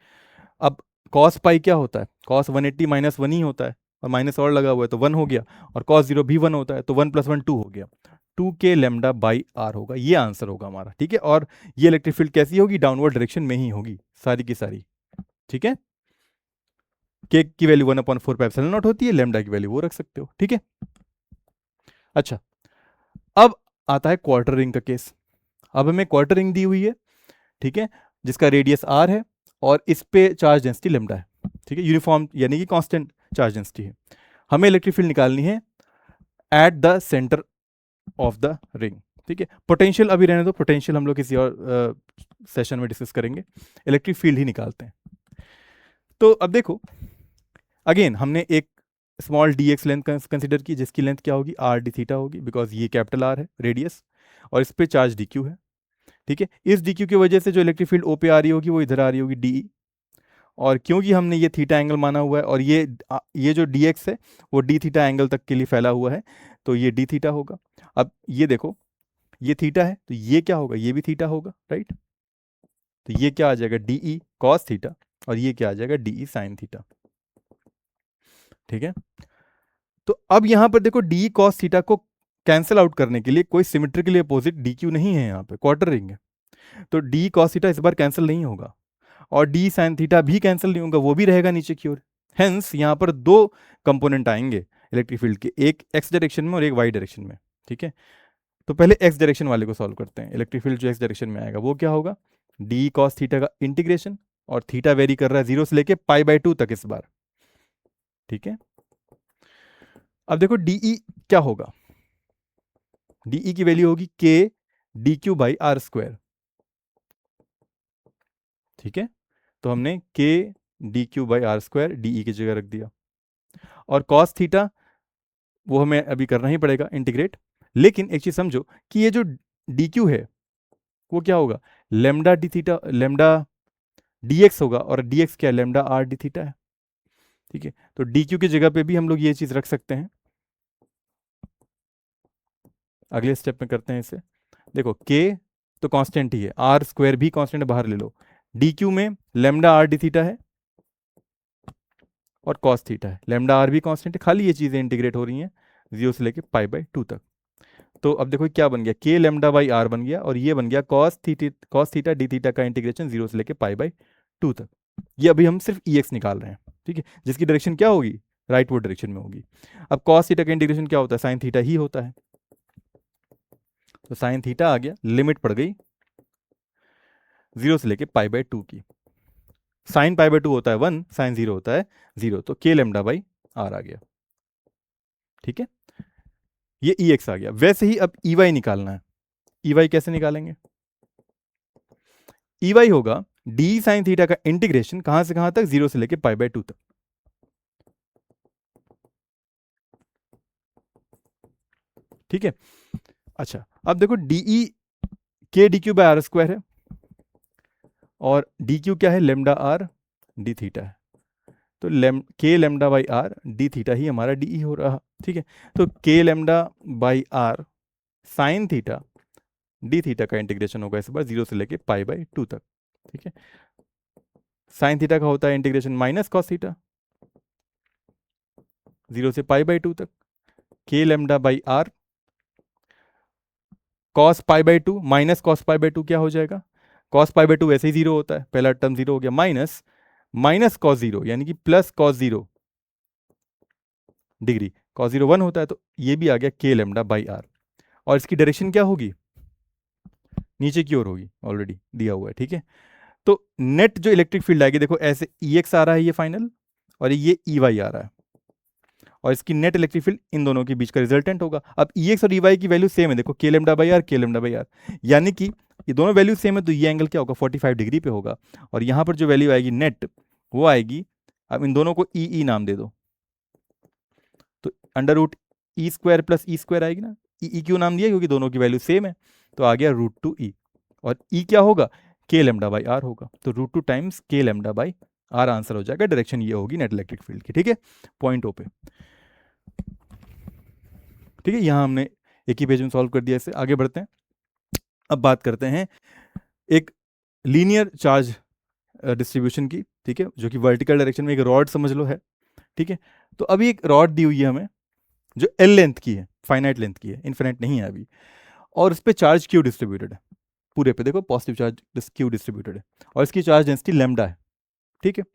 अब कॉस पाई क्या होता है, कॉस 180 माइनस 1 ही होता है, और माइनस और लगा हुआ है तो 1 हो गया, और कॉस 0 भी 1 होता है, तो 1 + 1 2 हो गया, 2 के लेमडा बाई आर होगा, ये आंसर होगा हमारा, ठीक है। और ये इलेक्ट्रिक फील्ड कैसी होगी, डाउनवर्ड डायरेक्शन में ही होगी सारी की सारी, ठीक है। के की वैल्यू 1/4 पाई एप्सिलॉन नॉट होती है, लेमडा की वैल्यू वो रख सकते हो, ठीक है। अच्छा, अब आता है क्वार्टर रिंग का केस। अब हमें क्वार्टर रिंग दी हुई है, ठीक है, जिसका रेडियस आर है, और इस पे चार्ज डेंसिटी लेमडा है, ठीक है, यूनिफॉर्म यानी कि कांस्टेंट चार्ज डेंसिटी है। हमें इलेक्ट्रिक फील्ड निकालनी है at the centre of the ring. ठीक है, पोटेंशियल अभी रहने दो, पोटेंशियल हम लोग किसी और सेशन में डिस्कस करेंगे, इलेक्ट्रिक फील्ड ही निकालते हैं। तो अब देखो, अगेन हमने एक small D x length consider की, जिसकी लेंथ क्या होगी, आर डी थीटा होगी, बिकॉज ये कैपिटल आर है रेडियस, और इस पे चार्ज डी क्यू है। ठीक है, इस डी क्यू की वजह से जो इलेक्ट्रिक फील्ड ओ पे आ रही होगी वो इधर आ रही होगी डी, और क्योंकि हमने ये थीटा एंगल माना हुआ है, और ये जो डी एक्स है वो डी थीटा एंगल तक के लिए फैला हुआ है, तो ये डी थीटा होगा। अब ये देखो, ये थीटा है तो ये क्या होगा, ये भी थीटा होगा, राइट। तो ये क्या आ जाएगा, डीई कॉस थीटा, और ये क्या आ जाएगा, डीई साइन थीटा। ठीक है, तो अब यहां पर देखो डी कॉस थीटा को कैंसिल आउट करने के लिए कोई सिमेट्रिकली अपोजिट डी क्यू नहीं है, यहाँ पे क्वार्टर रिंग है, तो डी कॉस थीटा इस बार कैंसिल नहीं होगा, और डी साइन थीटा भी कैंसिल नहीं होगा, वो भी रहेगा नीचे की ओर। हेंस यहां पर दो कंपोनेंट आएंगे इलेक्ट्रिक फील्ड के, एक एक्स डायरेक्शन में और एक वाई डायरेक्शन में। ठीक है, तो पहले एक्स डायरेक्शन वाले को सॉल्व करते हैं। इलेक्ट्रिक फील्ड जो एक्स डायरेक्शन में आएगा वो क्या होगा, डी कॉस थीटा का इंटीग्रेशन, और थीटा वेरी कर रहा है 0 से लेके π/2 तक इस बार। ठीक है, अब देखो डीई क्या होगा, डीई की वैल्यू होगी k d q by r square. ठीक है, तो हमने k d q by r square dE की जगह रख दिया, और कॉस थीटा वो हमें अभी करना ही पड़ेगा इंटीग्रेट, लेकिन एक चीज समझो कि ये जो डी क्यू है वो क्या होगा, lambda D theta, lambda D x होगा, और डी एक्स क्या है, लेमडा आर डी थीटा है। ठीक है, तो डी क्यू की जगह पे भी हम लोग ये चीज रख सकते हैं, अगले स्टेप में करते हैं इसे। देखो के तो कांस्टेंट ही है, आर स्क्वायर भी कांस्टेंट, बाहर ले लो, डी क्यू में लेमडा आर डी थीटा है और कॉस थीटा है, लेमडा आर भी कांस्टेंट है, खाली ये चीजें इंटीग्रेट हो रही हैं 0 से लेके π/2 तक। तो अब देखो क्या बन गया, के लेमडा बाई आर बन गया, और ये बन गया कॉस थीटा डी थीटा का इंटीग्रेशन 0 से लेके π/2 तक। ये अभी हम सिर्फ ई एक्स निकाल रहे हैं, ठीक है, जिसकी डायरेक्शन क्या होगी, राइटवर्ड डायरेक्शन में होगी। अब कॉस थीटा का इंटीग्रेशन क्या होता है, साइन थीटा ही होता है, तो साइन थीटा आ गया, लिमिट पड़ गई 0 से लेके π/2 की। साइन π/2 होता है 1, साइन 0 होता है 0, तो के लेमडा बाई आर आ गया। ठीक है, ये ई एक्स आ गया। वैसे ही अब ई वाई निकालना है, ई वाई कैसे निकालेंगे, ई वाई होगा डी साइन थीटा का इंटीग्रेशन कहां से कहां तक, 0 से लेके π/2 तक। ठीक है, अच्छा अब देखो dE k d q by r square है, और डी क्यू क्या है, लेमडा आर डी थीटा है, तो k lambda by r d theta ही हमारा डी हो रहा। ठीक है, तो k lambda by r sine theta d theta का इंटीग्रेशन होगा इस बार 0 से लेके π/2 तक। ठीक है, साइन थीटा का होता है इंटीग्रेशन माइनस कॉस थीटा 0 से π/2 तक, k lambda by r cos π/2 minus cos π/2 क्या हो जाएगा, कॉस π/2 वैसे ही 0 होता है, पहला टर्म 0 हो गया, माइनस माइनस कॉस 0 यानी कि प्लस कॉस 0 डिग्री, कॉस 0 1 होता है, तो ये भी आ गया के लेमडा बाई आर, और इसकी डायरेक्शन क्या होगी, नीचे की ओर होगी, ऑलरेडी दिया हुआ है। ठीक है, तो नेट जो इलेक्ट्रिक फील्ड आएगी, देखो ऐसे ई एक्स आ रहा है ये फाइनल, और ये ई वाई आ रहा है, और इसकी नेट इलेक्ट्रिक फील्ड इन दोनों के बीच का रिजल्टेंट होगा। अब ई एक्स और ई वाई की वैल्यू सेम है, देखो के लेमडा बाई आर, के लेमडा बाई आर, यानी कि ये दोनों वैल्यू सेम है, तो ये एंगल क्या होगा, 45 डिग्री पे होगा, और यहां पर जो वैल्यू आएगी नेट वो आएगी, अब इन दोनों को ई ई नाम दे दो, तो under root E square plus E square आएगी ना, ई क्यों नाम दिया, क्योंकि दोनों की वैल्यू सेम है, तो आ गया √2e, और ई क्या होगा, के लेमडा बाई आर होगा, तो √2 टाइम्स के लेमडा बाई आर आंसर हो जाएगा, डायरेक्शन ये होगी नेट इलेक्ट्रिक फील्ड की। ठीक है, पॉइंट ओ पे। ठीक है, यहां हमने एक ही पेज में सॉल्व कर दिया, इसे आगे बढ़ते हैं। अब बात करते हैं एक लीनियर चार्ज डिस्ट्रीब्यूशन की, ठीक है, जो कि वर्टिकल डायरेक्शन में एक रॉड समझ लो है। ठीक है, तो अभी एक रॉड दी हुई है हमें जो एल लेंथ की है, फाइनाइट लेंथ की है, इन्फिनिट नहीं है अभी, और उस पर चार्ज क्यू डिस्ट्रीब्यूटेड है, पूरे पे देखो पॉजिटिव चार्ज क्यू डिस्ट्रीब्यूटेड है, और इसकी चार्ज डेंसिटी लैम्डा है। ठीक है,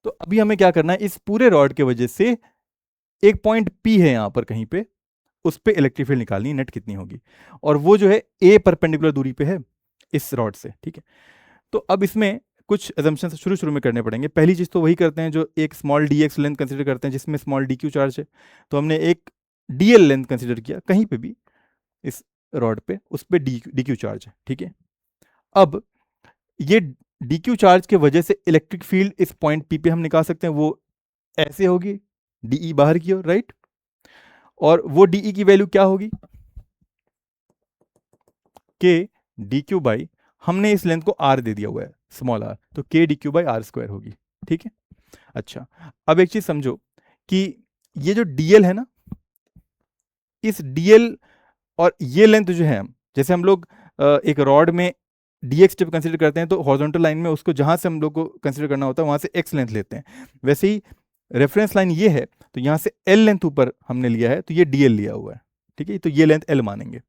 तो अभी हमें क्या करना है, इस पूरे रॉड के वजह से एक पॉइंट पी है यहां पर कहीं पे, उस पे इलेक्ट्रिक फील्ड निकालनी, नेट कितनी होगी, और वो जो है ए परपेंडिकुलर दूरी पे है इस रॉड से। ठीक है, तो अब इसमें कुछ एजम्पशन शुरू में करने पड़ेंगे। पहली चीज तो वही करते हैं जो एक small D x length consider करते हैं, जिसमें स्मॉल डी क्यू चार्ज है, तो हमने एक डीएल लेंथ कंसिडर किया कहीं पे भी इस रॉड पे, उस पे डी क्यू चार्ज है, ठीक है। अब ये डी क्यू चार्ज के वजह से इलेक्ट्रिक फील्ड इस पॉइंट पी पे हम निकाल सकते हैं, वो ऐसे होगी, डीई बाहर की ओर, राइट। और वो डीई की वैल्यू क्या होगी, के डी क्यू बाई, हमने इस लेंथ को आर दे दिया हुआ है, स्मॉल आर, तो k d q by r square होगी, ठीक है। अच्छा, अब एक चीज समझो कि ये जो डीएल है ना, इस डीएल और ये लेंथ जो है, जैसे हम लोग एक रॉड में dx जब कंसीडर करते हैं तो हॉरिजॉन्टल लाइन में उसको जहां से हम लोग को कंसीडर करना होता है वहां से x लेंथ लेते हैं, वैसे ही रेफरेंस लाइन ये है तो यहां से l लेंथ ऊपर हमने लिया है, तो ये dl लिया हुआ है, ठीक है, तो ये लेंथ l मानेंगे,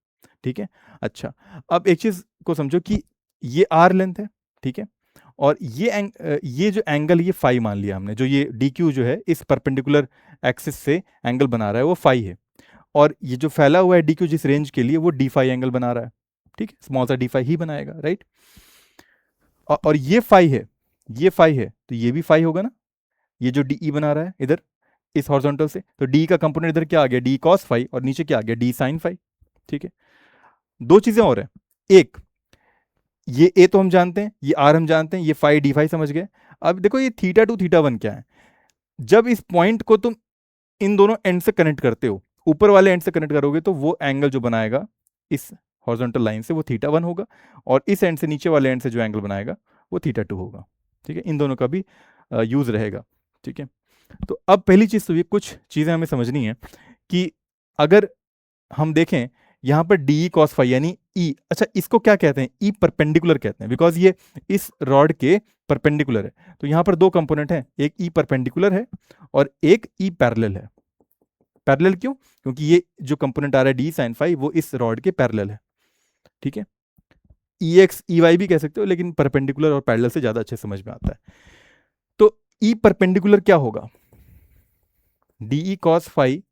ठीक है। अच्छा, अब एक चीज को समझो कि ये r लेंथ है, ठीक है, और ये जो एंगल ये फाई मान लिया हमने, जो ये dq जो है इस परपेंडिकुलर एक्सिस से एंगल बना रहा है वो फाई है, और ये जो फैला हुआ है डी क्यू जिस रेंज के लिए वो डी फाई एंगल बना रहा है, ठीक है, स्मॉल सा डी फाई ही बनाएगा, राइट। और ये फाई है, ये फाई है, तो ये भी फाई होगा ना, ये जो डी बना रहा है इधर इस हॉरिजॉन्टल से, तो डी का कंपोनेंट इधर क्या आ गया, डी कॉस फाई, और नीचे क्या आ गया, डी साइन फाई, ठीक है। दो चीजें और है, एक ये ए तो हम जानते हैं, ये आर हम जानते हैं, ये फाई डी फाई समझ गए। अब देखो ये थीटा टू थीटा वन क्या है, जब इस पॉइंट को तुम इन दोनों एंड से कनेक्ट करते हो, ऊपर वाले एंड से कनेक्ट करोगे तो वो एंगल जो बनाएगा इस हॉरिजॉन्टल लाइन से वो थीटा वन होगा, और इस एंड से नीचे वाले एंड से जो एंगल बनाएगा वो थीटा टू होगा, ठीक है। इन दोनों का भी यूज रहेगा, ठीक है। तो अब पहली चीज तो ये कुछ चीजें हमें समझनी है कि अगर हम देखें यहाँ पर डी कॉस फाई यानी ई, अच्छा इसको क्या कहते हैं, ई परपेंडिकुलर कहते हैं, बिकॉज ये इस रॉड के परपेंडिकुलर है। तो यहाँ पर दो कंपोनेंट हैं, एक ई परपेंडिकुलर है और एक ई पैरेलल है। पैरेलल क्यों, क्योंकि ये जो कंपोनेंट आ रहा है डी साइन फाई वो इस रॉड के पैरेलल है, ठीक है। ई एक्स ई वाई भी कह सकते हो, लेकिन परपेंडिकुलर और पैरेलल से ज्यादा अच्छे समझ में आता है। तो ई परपेंडिकुलर क्या होगा, डीई कॉस फाई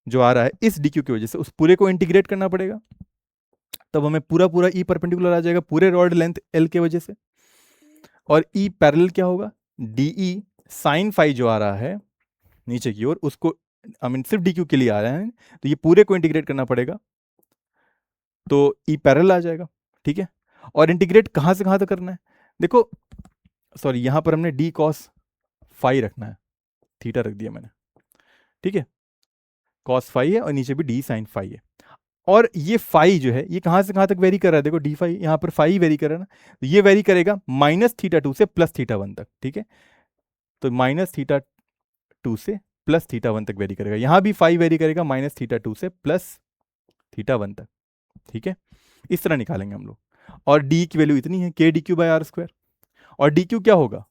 जो आ रहा है इस डी क्यू की वजह से, उस पूरे को इंटीग्रेट करना पड़ेगा, तब हमें पूरा पूरा ई परपेंडिकुलर आ जाएगा पूरे रॉड लेंथ एल के वजह से। और ई पैरेलल क्या होगा, डीई साइन फाई जो आ रहा है नीचे की ओर, उसको आई मीन सिर्फ डी क्यू के लिए आ रहा है, तो ये पूरे को इंटीग्रेट करना पड़ेगा, तो ई पैरेलल आ जाएगा, ठीक है। और इंटीग्रेट कहां से कहां तक करना है, देखो सॉरी यहां पर हमने डी कॉस फाई रखना है, थीटा रख दिया मैंने, ठीक है, कॉस फाई है और नीचे भी डी साइन फाई है। और ये फाई जो है ये कहां से कहां तक वेरी कर रहा है, देखो डी फाई यहां पर फाई वेरी कर रहा है ना, तो ये वेरी करेगा माइनस थीटा टू से प्लस थीटा वन तक, ठीक है। तो माइनस थीटा टू से प्लस थीटा वन तक वेरी करेगा, यहां भी फाई वेरी करेगा माइनस थीटा टू से प्लस थीटा वन तक, ठीक है। इस तरह निकालेंगे हम लोग, और डी की वैल्यू इतनी है k d q by r square, और डी क्यू क्या होगा,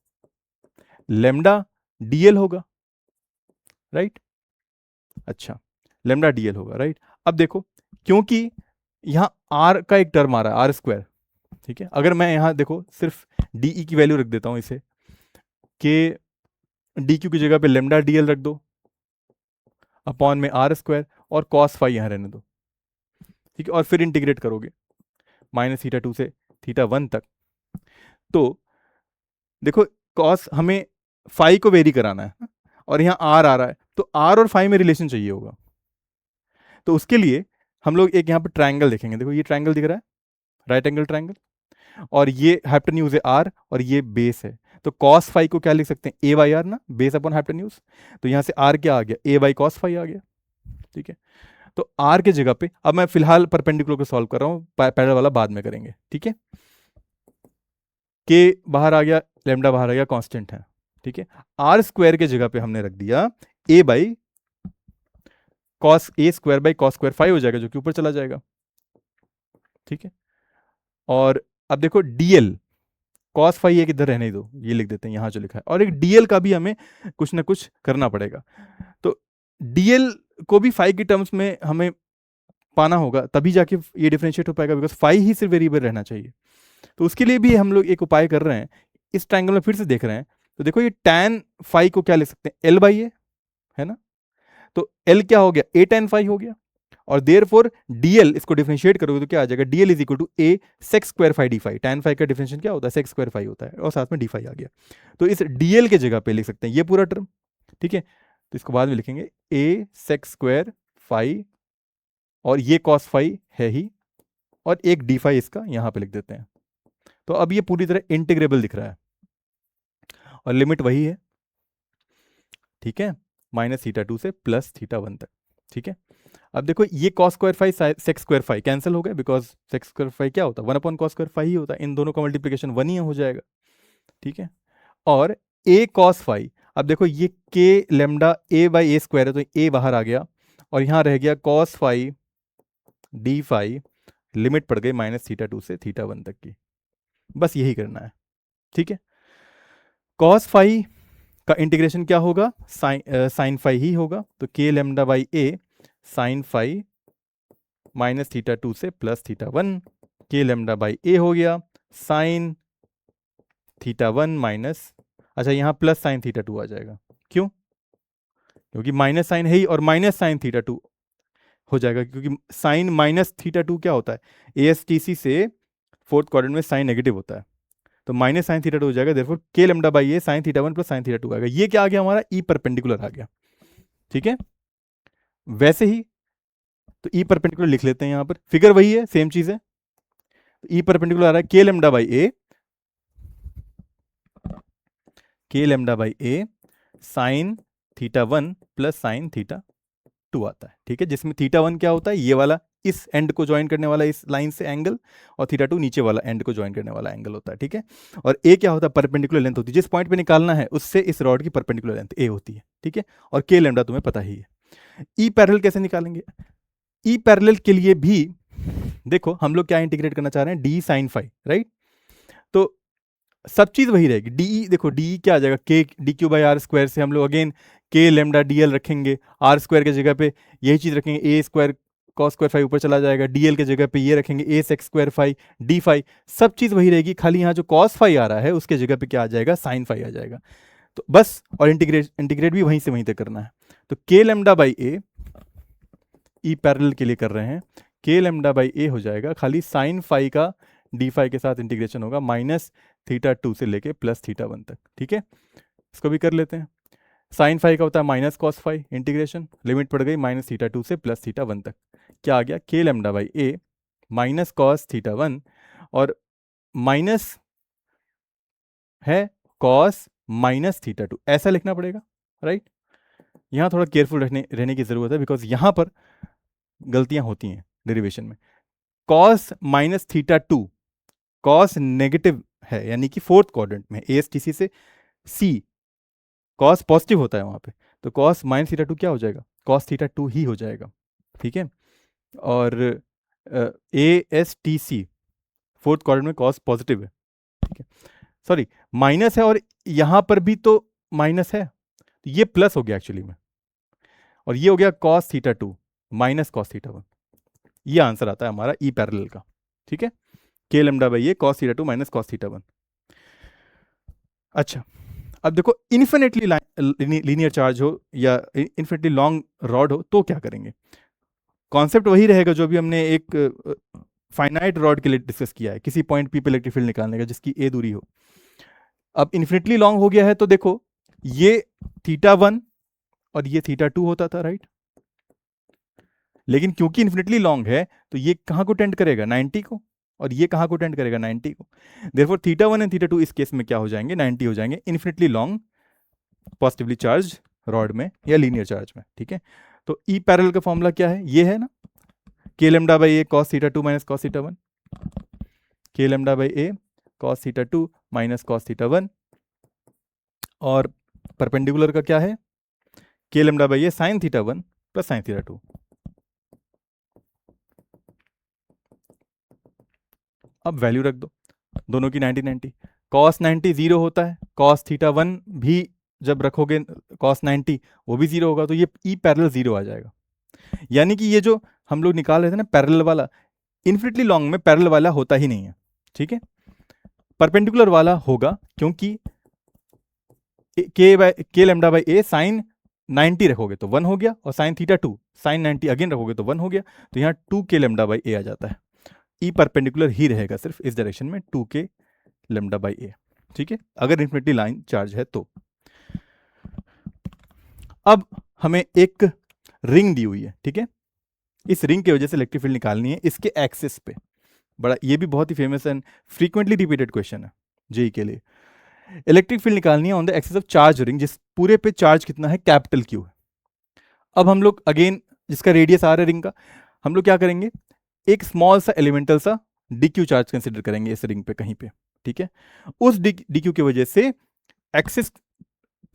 लेमडा डीएल होगा, राइट। अच्छा, लेमडा डीएल होगा, राइट। अब देखो क्योंकि यहां आर का एक टर्म आ रहा है आर स्क्वायर, ठीक है, अगर मैं यहां देखो सिर्फ डीई की वैल्यू रख देता हूं इसे, के डी क्यू की जगह पे लेमडा डीएल रख दो अपॉन में आर स्क्वायर, और कॉस फाई यहां रहने दो, ठीक है, और फिर इंटीग्रेट करोगे माइनस थीटा टू से थीटा वन तक। तो देखो कॉस हमें फाई को वेरी कराना है और यहाँ आर आ रहा है, तो आर और फाई में रिलेशन चाहिए होगा, तो उसके लिए हम लोग एक यहाँ पर ट्रायंगल देखेंगे, देखो ये ट्रायंगल दिख रहा है, राइट एंगल ट्रायंगल, और ये हाइपोटेन्यूज है आर और ये बेस है, तो कॉस फाई को क्या लिख सकते हैं, ए बाई आर ना, बेस अपॉन हाइपोटेन्यूज, तो यहाँ से आर क्या आ गया, ए बाई कॉस फाई आ गया, ठीक है। तो आर के जगह पे अब मैं फिलहाल परपेंडिकुलर को सॉल्व कर रहा हूँ, पैरेलल वाला बाद में करेंगे, ठीक है। के बाहर आ गया, लेमडा बाहर आ गया, कांस्टेंट है, ठीक है। आर स्क्वायर के जगह पे हमने रख दिया a by cos a square by cos square phi हो जाएगा, जो कि ऊपर चला जाएगा, ठीक है। और अब देखो डीएल कॉस फाई एक इधर रहने ही दो, ये लिख देते हैं यहाँ जो लिखा है, और एक डीएल का भी हमें कुछ ना कुछ करना पड़ेगा, तो डीएल को भी फाई की टर्म्स में हमें पाना होगा, तभी जाके ये डिफरेंशिएट हो पाएगा, बिकॉज फाई ही सिर्फ वेरिएबल रहना चाहिए। तो उसके लिए भी हम लोग एक उपाय कर रहे हैं, इस ट्रायंगल में फिर से देख रहे हैं, तो देखो ये tan फाई को क्या लिख सकते हैं, एल बाई ए, है ना, तो एल क्या हो गया, ए tan फाई हो गया, और देयर फोर डीएल इसको डिफरेंशिएट करोगे तो क्या आ जाएगा, dl is equal to a sec square phi d phi, tan phi का डिफरेंशिएशन क्या होता है, सेक्स स्क्वायर फाई होता है, और साथ में डी फाई आ गया, तो इस डीएल के जगह पे लिख सकते हैं ये पूरा टर्म, ठीक है। तो इसको बाद में लिखेंगे ए सेक्स स्क्वायर फाई, और ये कॉस फाई है ही, और एक डी फाई इसका यहां पे लिख देते हैं। तो अब ये पूरी तरह इंटीग्रेबल दिख रहा है और लिमिट वही है, ठीक है, माइनस थीटा 2 से प्लस थीटा 1 तक, ठीक है। अब देखो ये cos square phi sec square phi cancel हो गए, बिकॉज सेक्स स्क्वायर फाई क्या होता है, 1/cos² फाई ही होता है, इन दोनों का मल्टीप्लिकेशन 1 ही हो जाएगा, ठीक है। और ए कॉस फाई, अब देखो ये के lambda A by A square है, तो ए बाहर आ गया और यहां रह गया cos phi d phi, limit पड़ गई माइनस थीटा 2 से थीटा 1 तक की, बस यही करना है, ठीक है। कॉस फाई का इंटीग्रेशन क्या होगा, साइन फाई ही होगा, तो k lambda by a sine phi minus theta 2 से प्लस थीटा 1, के लेमडा बाई ए हो गया साइन थीटा 1 माइनस, अच्छा यहाँ प्लस साइन थीटा 2 आ जाएगा, क्यों, क्योंकि माइनस साइन है ही, और माइनस साइन थीटा 2 हो जाएगा, क्योंकि साइन माइनस थीटा 2 क्या होता है, एएसटीसी से फोर्थ क्वाड्रेंट में साइन नेगेटिव होता है, तो माइनस साइन थीटा 2 हो जाएगा, देयरफॉर के lambda by a sine theta 1 plus sine theta 2 आएगा। ये क्या आ गया हमारा, ई परपेंडिकुलर आ गया, ठीक है। वैसे ही तो ई परपेंडिकुलर लिख लेते हैं, यहां पर फिगर वही है, सेम चीज है, ई परपेंडिकुलर आ रहा है के लेमडा बाई ए, के lambda by a sine theta 1 plus sine theta 2 आता है, ठीक है, जिसमें थीटा 1 क्या होता है, ये वाला इस एंड को ज्वाइन करने वाला इस लाइन से एंगल, और थीटा 2 नीचे वाला एंड को ज्वाइन करने वाला एंगल होता है, ठीक है। और ए क्या होता है, परपेंडिकुलर लेंथ होती है, जिस पॉइंट पे निकालना है उससे इस रॉड की परपेंडिकुलर लेंथ ए होती है, ठीक है। और के लेमडा तुम्हें पता ही है। ई पैरेलल कैसे निकालेंगे, ई पैरेलल के लिए भी देखो हम लोग क्या इंटीग्रेट करना चाह रहे हैं, डी साइन फाई, राइट, तो सब चीज वही रहेगी, डी देखो डी क्या आ जाएगा, k d q by r square से हम लोग again k lambda d l रखेंगे, आर स्क्वायर की जगह पे यही चीज रखेंगे, a square cos square phi ऊपर चला जाएगा, डीएल की जगह पे ये रखेंगे a sec square phi d phi, सब चीज वही रहेगी, खाली यहाँ जो कॉस फाई आ रहा है उसके जगह पे क्या आ जाएगा, साइन फाई आ जाएगा, तो बस, और इंटीग्रेट भी वहीं से वहीं तक करना है। तो k lambda by A E parallel के लिए कर रहे हैं, के लेमडा बाई ए हो जाएगा खाली साइन फाई का डी फाई के साथ इंटीग्रेशन होगा माइनस थीटा 2 से लेके प्लस थीटा 1 तक, ठीक है। इसको भी कर लेते हैं, साइन फाई का होता है minus cos phi, integration limit पड़ गई माइनस थीटा 2 से प्लस थीटा 1 तक, क्या आ गया, के lambda by A minus cos theta 1, और माइनस है कॉस माइनस थीटा 2, ऐसा लिखना पड़ेगा, राइट। यहाँ थोड़ा केयरफुल रहने की जरूरत है, बिकॉज यहाँ पर गलतियां होती हैं डेरिवेशन में। Cos minus theta 2 cos negative है, यानी कि फोर्थ क्वाड्रेंट में एएसटीसी से सी कॉस पॉजिटिव होता है वहां पे, तो कॉस माइनस थीटा 2 क्या हो जाएगा, कॉस थीटा 2 ही हो जाएगा, ठीक है। और एएसटीसी फोर्थ क्वाड्रेंट में कॉस पॉजिटिव है, ठीक है, सॉरी माइनस है, और यहां पर भी तो माइनस है, तो ये प्लस हो गया एक्चुअली में, और ये हो गया cos theta 2 minus cos theta 1, ये आंसर आता है हमारा ई पैरेलल का, ठीक है, के lambda by A cos theta 2 minus cos theta 1। अच्छा, अब देखो इन्फिनिटली लीनियर चार्ज हो या इन्फिनिटली लॉन्ग रॉड हो तो क्या करेंगे, कॉन्सेप्ट वही रहेगा जो भी हमने एक फाइनाइट रॉड के लिए डिस्कस किया है, किसी पॉइंट पी पे इलेक्ट्रिक फील्ड निकालने का जिसकी ए दूरी हो। अब इन्फिनिटली लॉन्ग हो गया है, तो देखो ये थीटा 1 और ये थीटा 2 होता था, राइट, लेकिन क्योंकि इन्फिनिटली लॉन्ग है तो ये कहां को टेंड करेगा, 90 को, और ये कहां को टेंड करेगा, 90 को, देयरफॉर थीटा 1 एंड थीटा 2 इस केस में क्या हो जाएंगे, 90 हो जाएंगे, infinitely long positively charge rod में या लीनियर चार्ज में, ठीक है। तो ई पैरेलल का फॉर्मूला क्या है, ये है ना, के lambda by A cos theta 2 minus cos theta 1, के lambda by A cos theta 2 minus cos theta 1, और परपेंडिकुलर का क्या है, के lambda by a sine theta 1 plus sine theta 2। अब वैल्यू रख दो दोनों की 90 90, कॉस 90 जीरो होता है, कॉस थीटा 1 भी जब रखोगे कॉस 90 वो भी जीरो होगा, तो ये ई पैरेलल जीरो आ जाएगा, यानी कि ये जो हम लोग निकाल रहे थे ना पैरेलल वाला, इन्फिनिटली लॉन्ग में पैरेलल वाला होता ही नहीं है, ठीक है, परपेंडिकुलर वाला होगा, क्योंकि के लेमडा बाई ए साइन 90 रखोगे तो 1 हो गया, और साइन थीटा 2 साइन 90 अगेन रखोगे तो 1 हो गया, तो यहाँ 2 के लेमडा बाई ए आ जाता है, ई परपेंडिकुलर ही रहेगा सिर्फ इस डायरेक्शन में 2 के लेमडा बाई ए, ठीक है, अगर इन्फिनिटी लाइन चार्ज है तो। अब हमें एक रिंग दी हुई है, ठीक है, इस रिंग की वजह से इलेक्ट्रिक फील्ड निकालनी है इसके एक्सिस पे। बड़ा ये भी बहुत ही famous and frequently repeated question है जेई के लिए। इलेक्ट्रिक फील्ड निकालनी है on the axis of charge ring, जिस पूरे पे चार्ज कितना है, कैपिटल क्यू है। अब हम लोग अगेन जिसका रेडियस आर है रिंग का, हम लोग क्या करेंगे, एक स्मॉल सा एलिमेंटल सा डीक्यू चार्ज कंसिडर करेंगे इस रिंग पे कहीं पे, ठीक है। उस डीक्यू की वजह से एक्सिस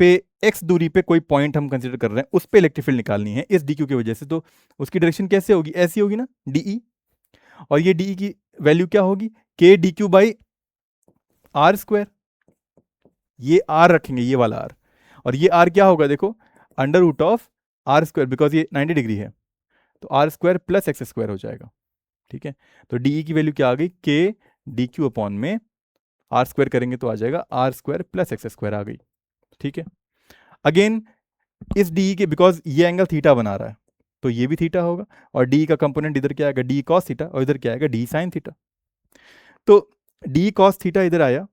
पे एक्स दूरी पे कोई पॉइंट हम कंसिडर कर रहे हैं, उस पे इलेक्ट्रिक फील्ड निकालनी है इस डीक्यू की वजह से। तो उसकी डायरेक्शन कैसे होगी, ऐसी होगी ना, डीई, और ये डीई की वैल्यू क्या होगी, k d q by r square. ये आर रखेंगे, ये वाला आर, और ये आर क्या होगा देखो, under root of r square, because ये 90 डिग्री है, तो r square plus x square हो जाएगा, ठीक है। तो डीई की वैल्यू क्या आ गई, के डी क्यू अपॉन में आर स्क्वायर करेंगे तो आ जाएगा r square plus x square आ गई, ठीक है। अगेन इस डी के, बिकॉज ये एंगल थीटा बना रहा है तो ये भी थीटा होगा, और डी का कंपोनेंट इधर क्या आएगा, डी कॉस थीटा, और इधर क्या आएगा, डी साइन थीटा। तो डी कॉस थीटा इधर आया,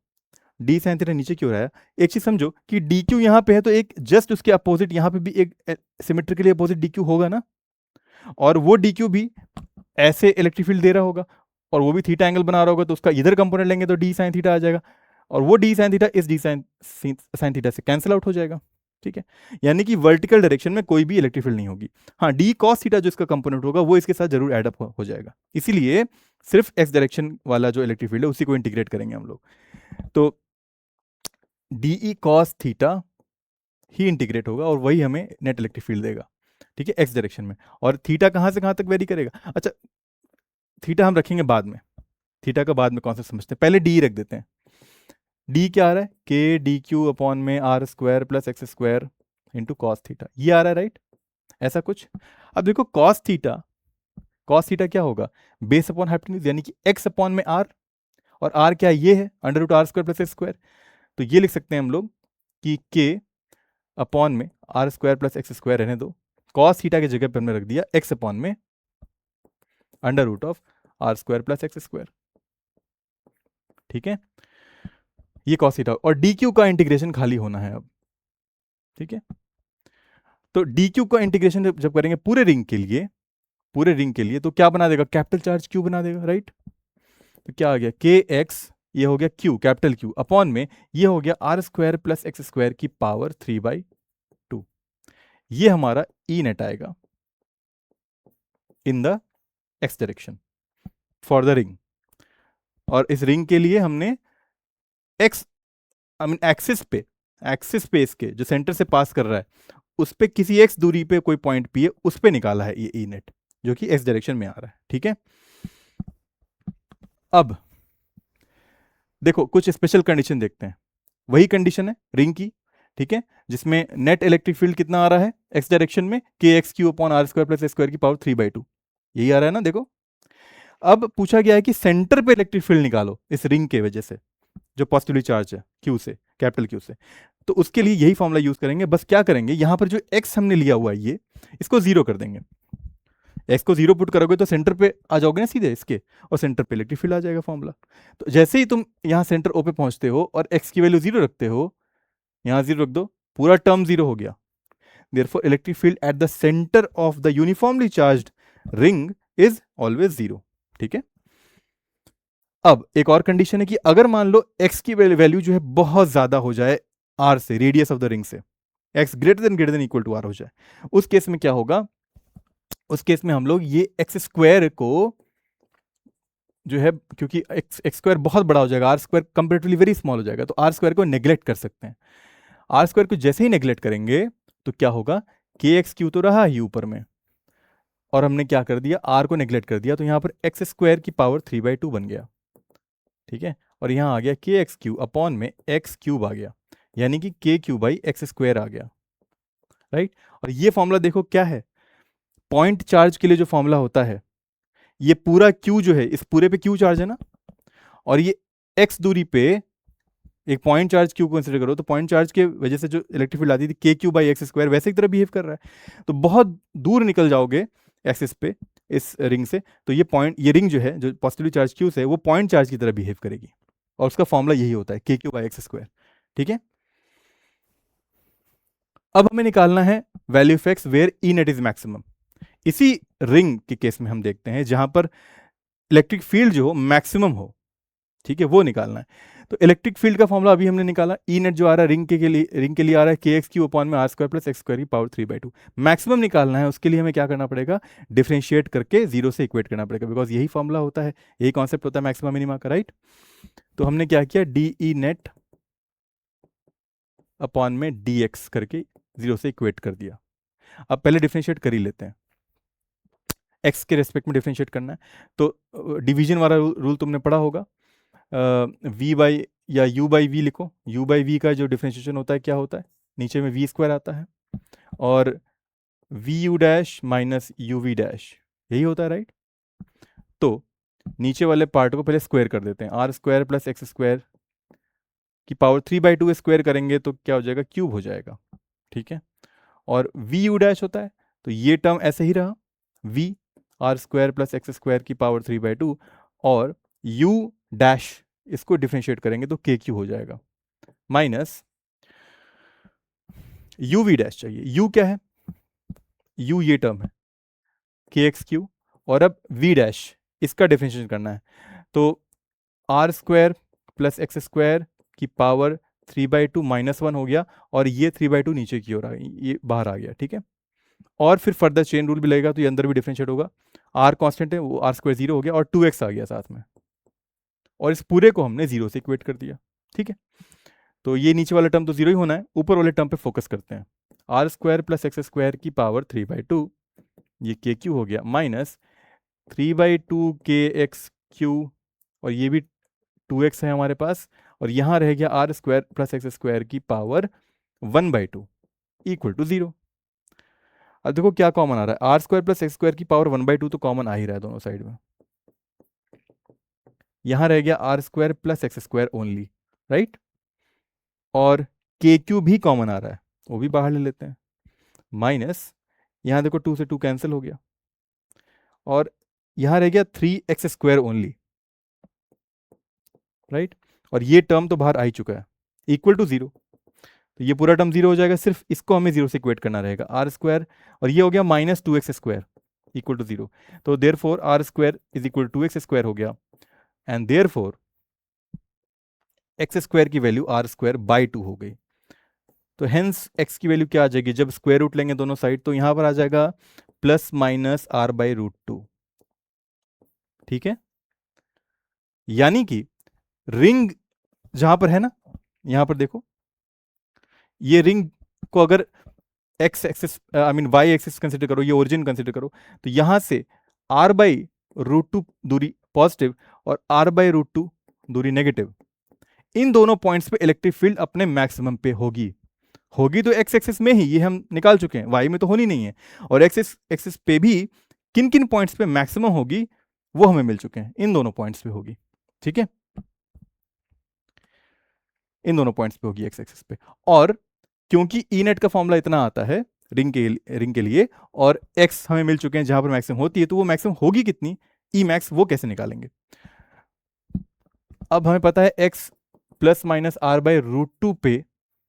डी साइन थीटा नीचे क्यों आया। एक चीज समझो कि डी क्यू यहाँ पे है तो एक जस्ट उसके अपोजिट यहाँ पे भी एक सिमेट्रिकली अपोजिट डी क्यू होगा ना, और वो डी क्यू भी ऐसे इलेक्ट्रिक फील्ड दे रहा होगा और वो भी थीटा एंगल बना रहा होगा, तो उसका इधर कंपोनेंट लेंगे तो डी साइन थीटा आ जाएगा, और वो डी साइन थीटा इस डी साइन थीटा से कैंसिल आउट हो जाएगा, ठीक है। यानी कि वर्टिकल डायरेक्शन में कोई भी इलेक्ट्रिक फील्ड नहीं होगी। हाँ, डी कॉस थीटा जो इसका कंपोनेंट होगा वो इसके साथ जरूर एडअप हो जाएगा, इसीलिए सिर्फ एक्स डायरेक्शन वाला जो इलेक्ट्रिक फील्ड है उसी को इंटीग्रेट करेंगे हम लोग। तो डीई कॉस थीटा ही इंटीग्रेट होगा और वही हमें नेट इलेक्ट्रिक फील्ड देगा, ठीक है, एक्स डायरेक्शन में। और थीटा कहां से कहां तक वेरी करेगा, अच्छा थीटा हम रखेंगे बाद में, थीटा का बाद में कॉन्सेप्ट समझते हैं, पहले डी रख देते हैं। डी क्या आ रहा है, के डी क्यू अपॉन में r square plus x square into cos theta, ये आ रहा है राइट, ऐसा कुछ। अब देखो कॉस थीटा क्या होगा, बेस अपॉन हाइपोटेन्यूज, यानी कि एक्स अपॉन में आर, और आर क्या ये है, under root r square plus x square. तो ये लिख सकते हैं हम लोग कि के अपॉन में r square plus x square रहने दो, कॉस थीटा की जगह पर हमने रख दिया एक्स अपॉन में under root of r square plus x square, ठीक है। ये कॉस थीटा, और डी क्यू का इंटीग्रेशन खाली होना है अब, ठीक है। तो डी क्यू का इंटीग्रेशन जब करेंगे पूरे रिंग के लिए तो क्या बना देगा, कैपिटल चार्ज क्यू बना देगा, राइट। तो क्या आ गया, के एक्स, ये हो गया क्यू कैपिटल क्यू अपॉन में ये हो गया r square plus x square की पावर 3/2, ये हमारा ई नेट आएगा in the x direction for the ring. और इस रिंग के लिए हमने एक्स एक्सिस पे इसके जो सेंटर से पास कर रहा है उस पे किसी एक्स दूरी पे कोई पॉइंट पी है, उस पे निकाला है ये ई नेट जो कि एक्स डायरेक्शन में आ रहा है, ठीक है। अब देखो कुछ स्पेशल कंडीशन देखते हैं, वही कंडीशन है रिंग की, ठीक है, जिसमें नेट इलेक्ट्रिक फील्ड कितना आ रहा है एक्स डायरेक्शन में, k x q upon r square plus square की पावर 3/2, यही आ रहा है ना। देखो अब पूछा गया है कि सेंटर पे इलेक्ट्रिक फील्ड निकालो इस रिंग के वजह से जो पॉजिटिवली चार्ज है क्यू से, कैपिटल क्यू से। तो उसके लिए यही फॉर्मूला यूज करेंगे, बस क्या करेंगे, यहां पर जो एक्स हमने लिया हुआ है ये इसको जीरो कर देंगे, एक्स को जीरो पुट करोगे तो सेंटर पे आ जाओगे ना सीधे इसके, और सेंटर पे इलेक्ट्रिक फील्ड आ जाएगा फॉर्मूला। तो जैसे ही तुम यहां सेंटर ओ पे पहुंचते हो और एक्स की वैल्यू जीरो रखते हो, यहां जीरो रख दो, पूरा टर्म जीरो हो गया। Therefore electric field at the centre of the uniformly charged ring is always zero, ठीक है। अब एक और कंडीशन है कि अगर मान लो x की वैल्यू जो है बहुत ज्यादा हो जाए r से, रेडियस ऑफ द रिंग से, x greater than equal to r हो जाए, उस केस में क्या होगा, उस केस में हम लोग ये एक्स स्क्वायर को जो है, क्योंकि एक्स स्क्वायर बहुत बड़ा हो जाएगा, r square comparatively very small हो जाएगा, तो आर स्क्वायर को नेग्लेक्ट कर सकते हैं। आर स्क्वायर को जैसे ही नेग्लेक्ट करेंगे तो क्या होगा, के एक्स क्यू तो रहा ही ऊपर में, और हमने क्या कर दिया, आर को नेग्लेक्ट कर दिया, तो यहां पर एक्स स्क्वायर की पावर 3/2 बन गया, ठीक है। और यहां आ गया के एक्स क्यू अपॉन में एक्स क्यूब आ गया, यानी कि के क्यू बाई एक्स स्क्वायर आ गया, राइट। और ये फॉर्मूला देखो क्या है, पॉइंट चार्ज के लिए जो फॉर्मूला होता है, ये पूरा क्यू जो है, इस पूरे पे क्यू चार्ज है ना, और ये एक्स दूरी पे एक पॉइंट चार्ज क्यू कंसिडर करो, तो पॉइंट चार्ज के वजह से जो इलेक्ट्रिक फील्ड आती थी के क्यू बाई एक्स स्क्वायर, वैसे की तरह बिहेव कर रहा है। तो बहुत दूर निकल जाओगे एक्सिस पे इस रिंग से, तो ये रिंग जो है जो पॉजिटिवली चार्ज क्यू से, वो पॉइंट चार्ज की तरह बिहेव करेगी, और उसका फॉर्मूला यही होता है के क्यू बाई एक्स स्क्वायर, ठीक है। अब हमें निकालना है value of x where E net is maximum. इसी रिंग के केस में हम देखते हैं जहां पर इलेक्ट्रिक फील्ड जो हो मैक्सिमम हो, ठीक है, वो निकालना है। तो इलेक्ट्रिक फील्ड का फॉर्मूला अभी हमने निकाला, ई नेट जो आ रहा है रिंग के लिए आ रहा है के एक्स क्यू अपॉन में r square plus x square की पावर 3/2। मैक्सिमम निकालना है, उसके लिए हमें क्या करना पड़ेगा, डिफरेंशिएट करके जीरो से इक्वेट करना पड़ेगा, बिकॉज यही फॉर्मूला होता है, यही कॉन्सेप्ट होता है मैक्सिमम मिनिमा का, राइट। तो हमने क्या किया, डी ई नेट अपॉन में डी एक्स करके जीरो से इक्वेट कर दिया। अब पहले डिफरेंशिएट कर ही लेते हैं, एक्स के रेस्पेक्ट में डिफरेंशिएट करना है। तो डिवीजन वाला रूल तुमने पढ़ा होगा, वी बाई या यू बाई वी लिखो, यू बाई वी का जो डिफरेंशिएशन होता है क्या होता है, नीचे में वी स्क्वायर आता है, और v u dash minus u v dash, यही होता है, राइट। तो नीचे वाले पार्ट को पहले स्क्वायर कर देते हैं, r square plus x square की पावर 3/2 स्क्वायर करेंगे तो क्या हो जाएगा, क्यूब हो जाएगा, ठीक है। और वी यू डैश होता है, तो ये टर्म ऐसे ही रहा, v r square plus x square की पावर 3/2, और यू डैश इसको डिफ्रेंशिएट करेंगे तो के क्यू हो जाएगा, माइनस यू वी डैश चाहिए, यू क्या है, यू ये टर्म है के एक्स क्यू, और अब वी डैश इसका डिफ्रेंशिएशन करना है, तो r square plus x square की पावर 3/2 -1 हो गया, और ये 3/2 नीचे की ओर आ गई, ये बाहर आ गया, ठीक है। और फिर फर्दर चेन रूल भी लगेगा तो ये अंदर भी डिफरेंशिएट होगा, आर कांस्टेंट है वो आर स्क्वायर 0 हो गया, और 2x आ गया साथ में, और इस पूरे को हमने 0 से इक्वेट कर दिया, ठीक है। तो ये नीचे वाला टर्म तो 0 ही होना है, ऊपर वाले टर्म पे फोकस करते हैं, r square plus x square की पावर 3/2, ये के क्यू हो गया, माइनस 3/2 के एक्स क्यू, और ये भी 2x है हमारे पास, और यहाँ रह गया r square plus x square की पावर 1/2 इक्वल टू 0। अब देखो क्या कॉमन आ रहा है, r square plus x square की पावर 1/2 तो कॉमन आ ही रहा है दोनों साइड में, यहां रह गया r square plus x square only, right. और के क्यू भी कॉमन आ रहा है, वो भी बाहर ले लेते हैं, माइनस यहां देखो 2 से 2 कैंसिल हो गया, और यहां रह गया 3x स्क्वायर ओनली, राइट। और ये टर्म तो बाहर आ ही चुका है, इक्वल टू 0, तो ये पूरा टर्म 0 हो जाएगा, सिर्फ इसको हमें 0 से इक्वेट करना रहेगा, आर स्क्वायर, और ये हो गया -2x स्क्वायर इक्वल टू 0, तो therefore r square is equal to x square हो गया, and therefore x square की वैल्यू आर स्क्वायर बाई 2 हो गई। तो हेंस एक्स की वैल्यू क्या आ जाएगी, जब स्क्वायर रूट लेंगे दोनों साइड तो यहां पर आ जाएगा ±r/√2, ठीक है। यानी कि रिंग जहां पर है ना, यहां पर देखो, ये रिंग को अगर x axis I mean y axis consider करो, ये ओरिजिन कंसिडर करो, तो यहां से r/√2 दूरी पॉजिटिव और r/√2 दूरी नेगेटिव, इन दोनों पॉइंट्स पे इलेक्ट्रिक फील्ड अपने मैक्सिमम पे होगी, होगी तो एक्स एक्सिस में ही, ये हम निकाल चुके हैं, वाई में तो होनी नहीं है, और एक्स एक्सिस पे भी किन किन पॉइंट्स पे मैक्सिमम होगी वो हमें मिल चुके हैं, इन दोनों पॉइंट्स पे होगी, ठीक है, इन दोनों पॉइंट्स पे होगी एक्स एक्सिस पे। और क्योंकि ई नेट का फॉर्मूला इतना आता है रिंग के लिए, और एक्स हमें मिल चुके हैं जहां पर मैक्सिमम होती है, तो वो मैक्सिमम होगी कितनी, ई मैक्स, वो कैसे निकालेंगे। अब हमें पता है एक्स ±r/√2 पे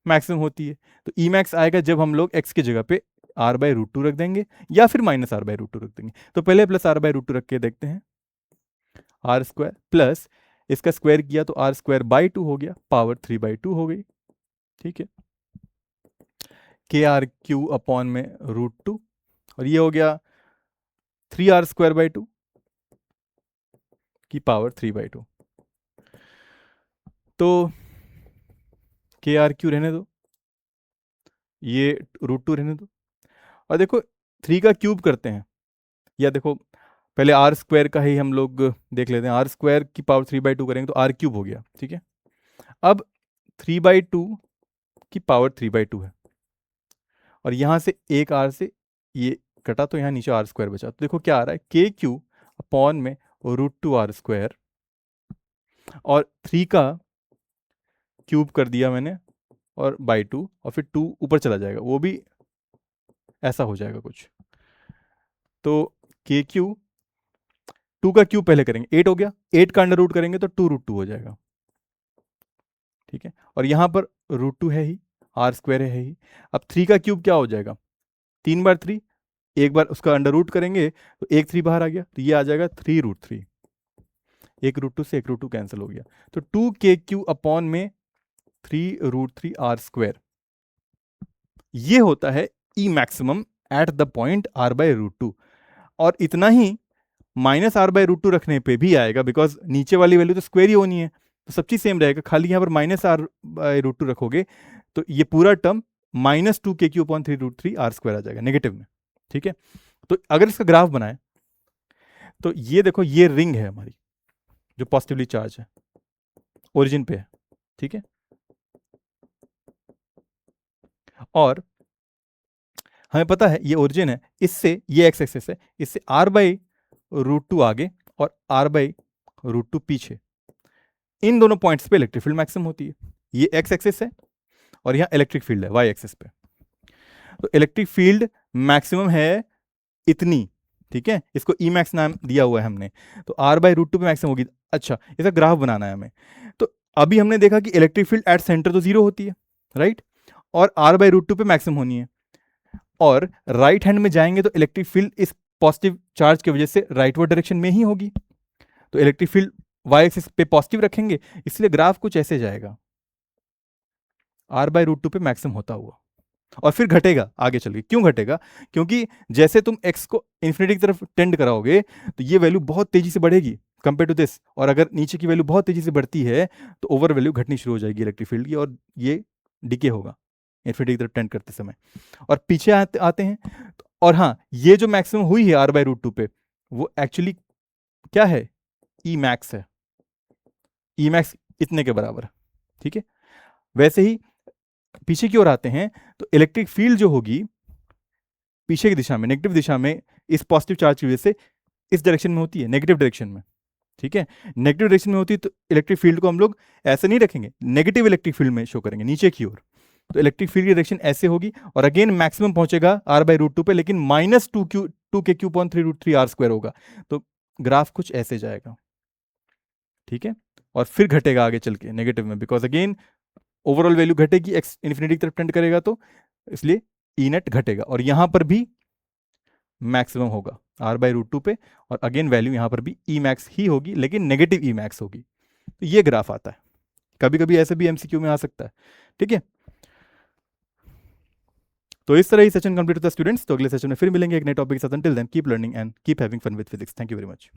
मैक्सिमम होती है, तो ई मैक्स आएगा जब हम लोग एक्स की जगह पे r/√2 रख देंगे, या फिर -r/√2 रख देंगे। तो पहले +r/√2 रख के देखते हैं, आर स्क्वायर प्लस इसका स्क्वायर किया तो आर स्क्वायर बाई 2 हो गया, पावर 3/2 हो गई, ठीक है, के आर क्यू अपॉन में √2, और ये हो गया 3r² 2 की पावर 3/2। तो के आर क्यू रहने दो, ये √2 रहने दो, और देखो 3 का क्यूब करते हैं, या देखो पहले आर स्क्वायर का ही हम लोग देख लेते हैं, आर स्क्वायर की पावर 3/2 करेंगे तो आर क्यूब हो गया, ठीक है। अब 3/2 की पावर 3/2 है, और यहां से एक आर से ये कटा तो यहाँ नीचे आर स्क्वायर बचा, तो देखो क्या आ रहा है, के क्यू अपॉन में √2r², और 3 का क्यूब कर दिया मैंने, और बाई 2, और फिर 2 ऊपर चला जाएगा, वो भी ऐसा हो जाएगा कुछ, तो के क्यू 2 का क्यूब पहले करेंगे, 8 हो गया, 8 का अंडर रूट करेंगे तो 2√2 हो जाएगा, ठीक है। और यहां पर √2 है ही, आर स्क्वायर है ही, अब 3 का क्यूब क्या हो जाएगा, 3 बार 3 एक बार उसका अंडर रूट करेंगे तो एक 3 बाहर आ गया, तो ये आ जाएगा 3√3, एक √2 से एक √2 कैंसिल हो गया, तो 2kq अपॉन में 3√3r², ये होता है ई maximum at the point r/√2। और इतना ही -r/√2 रखने पे भी आएगा, बिकॉज नीचे वाली वैल्यू तो स्क्वायर ही होनी है, तो सब चीज सेम रहेगा, खाली यहाँ पर -r/√2 रखोगे तो ये पूरा टर्म -2kq अपॉन 3√3r² आ जाएगा नेगेटिव में। ठीक है, तो अगर इसका ग्राफ बनाए तो ये देखो, ये रिंग है हमारी जो पॉजिटिवली चार्ज है, ओरिजिन पे है। ठीक है, और हमें पता है ये ओरिजिन है, इससे ये एक्स एक्सिस है, इससे r/√2 आगे और r/√2 पीछे, इन दोनों पॉइंट्स पे इलेक्ट्रिक फील्ड मैक्सिमम होती है। ये एक्स एक्सिस है और यहाँ इलेक्ट्रिक फील्ड है वाई एक्सिस पे, तो इलेक्ट्रिक फील्ड मैक्सिमम है इतनी। ठीक है, इसको ई मैक्स नाम दिया हुआ है हमने, तो r/√2 पे मैक्सिमम होगी। अच्छा, इसका ग्राफ बनाना है हमें, तो अभी हमने देखा कि इलेक्ट्रिक फील्ड एट सेंटर तो जीरो होती है, राइट, और r/√2 पे मैक्सिमम होनी है, और राइट हैंड में जाएंगे तो इलेक्ट्रिक फील्ड इस पॉजिटिव चार्ज की वजह से राइटवर्ड डायरेक्शन में ही होगी, तो इलेक्ट्रिक फील्ड वाई एक्सिस पे पॉजिटिव रखेंगे, इसलिए ग्राफ कुछ ऐसे जाएगा, r/√2 पे मैक्सिमम होता हुआ, और फिर घटेगा आगे चल के। क्यों घटेगा? क्योंकि जैसे तुम x को इन्फिनिटी की तरफ टेंड कराओगे तो ये वैल्यू बहुत तेजी से बढ़ेगी कंपेयर टू दिस, और अगर नीचे की वैल्यू बहुत तेजी से बढ़ती है तो ओवर वैल्यू घटनी शुरू हो जाएगी इलेक्ट्रिक फील्ड की, और ये डिके होगा इन्फिनिटी की तरफ टेंड करते समय। और पीछे आते हैं और हाँ, ये जो मैक्सिमम हुई है r/√2 पे, वो एक्चुअली क्या है? ई मैक्स है, ई मैक्स इतने के बराबर। ठीक है, वैसे ही पीछे की ओर आते हैं तो इलेक्ट्रिक फील्ड जो होगी पीछे की दिशा में, नेगेटिव दिशा में, इस पॉजिटिव चार्ज की वजह से इस डायरेक्शन में होती है, नेगेटिव डायरेक्शन में। ठीक है, नेगेटिव डायरेक्शन में होती है तो इलेक्ट्रिक फील्ड को हम लोग ऐसे नहीं रखेंगे, नेगेटिव इलेक्ट्रिक फील्ड में शो करेंगे नीचे की ओर, तो इलेक्ट्रिक फील्ड की डायरेक्शन ऐसे होगी, और अगेन मैक्सिमम पहुंचेगा r/√2 पे, लेकिन -2kq/3√3r² होगा, तो ग्राफ कुछ ऐसे जाएगा। ठीक है, और फिर घटेगा आगे चल के नेगेटिव में, बिकॉज अगेन ओवरऑल वैल्यू घटेगी, एक्स इन्फिनिटी की तरफ टेंड करेगा, तो इसलिए ई नेट घटेगा, और यहां पर भी मैक्सिमम होगा r/√2 पे, और अगेन वैल्यू यहां पर भी ई मैक्स ही होगी, लेकिन नेगेटिव ई मैक्स होगी। तो ये ग्राफ आता है, कभी कभी ऐसे भी एमसीक्यू में आ सकता है। ठीक है, तो इस तरह ही सेशन कंप्लीट होता है स्टूडेंट्स, तो अगले सेशन में फिर मिलेंगे एक नए टॉपिक के साथ। Till then keep learning and keep having fun with physics. Thank you very much.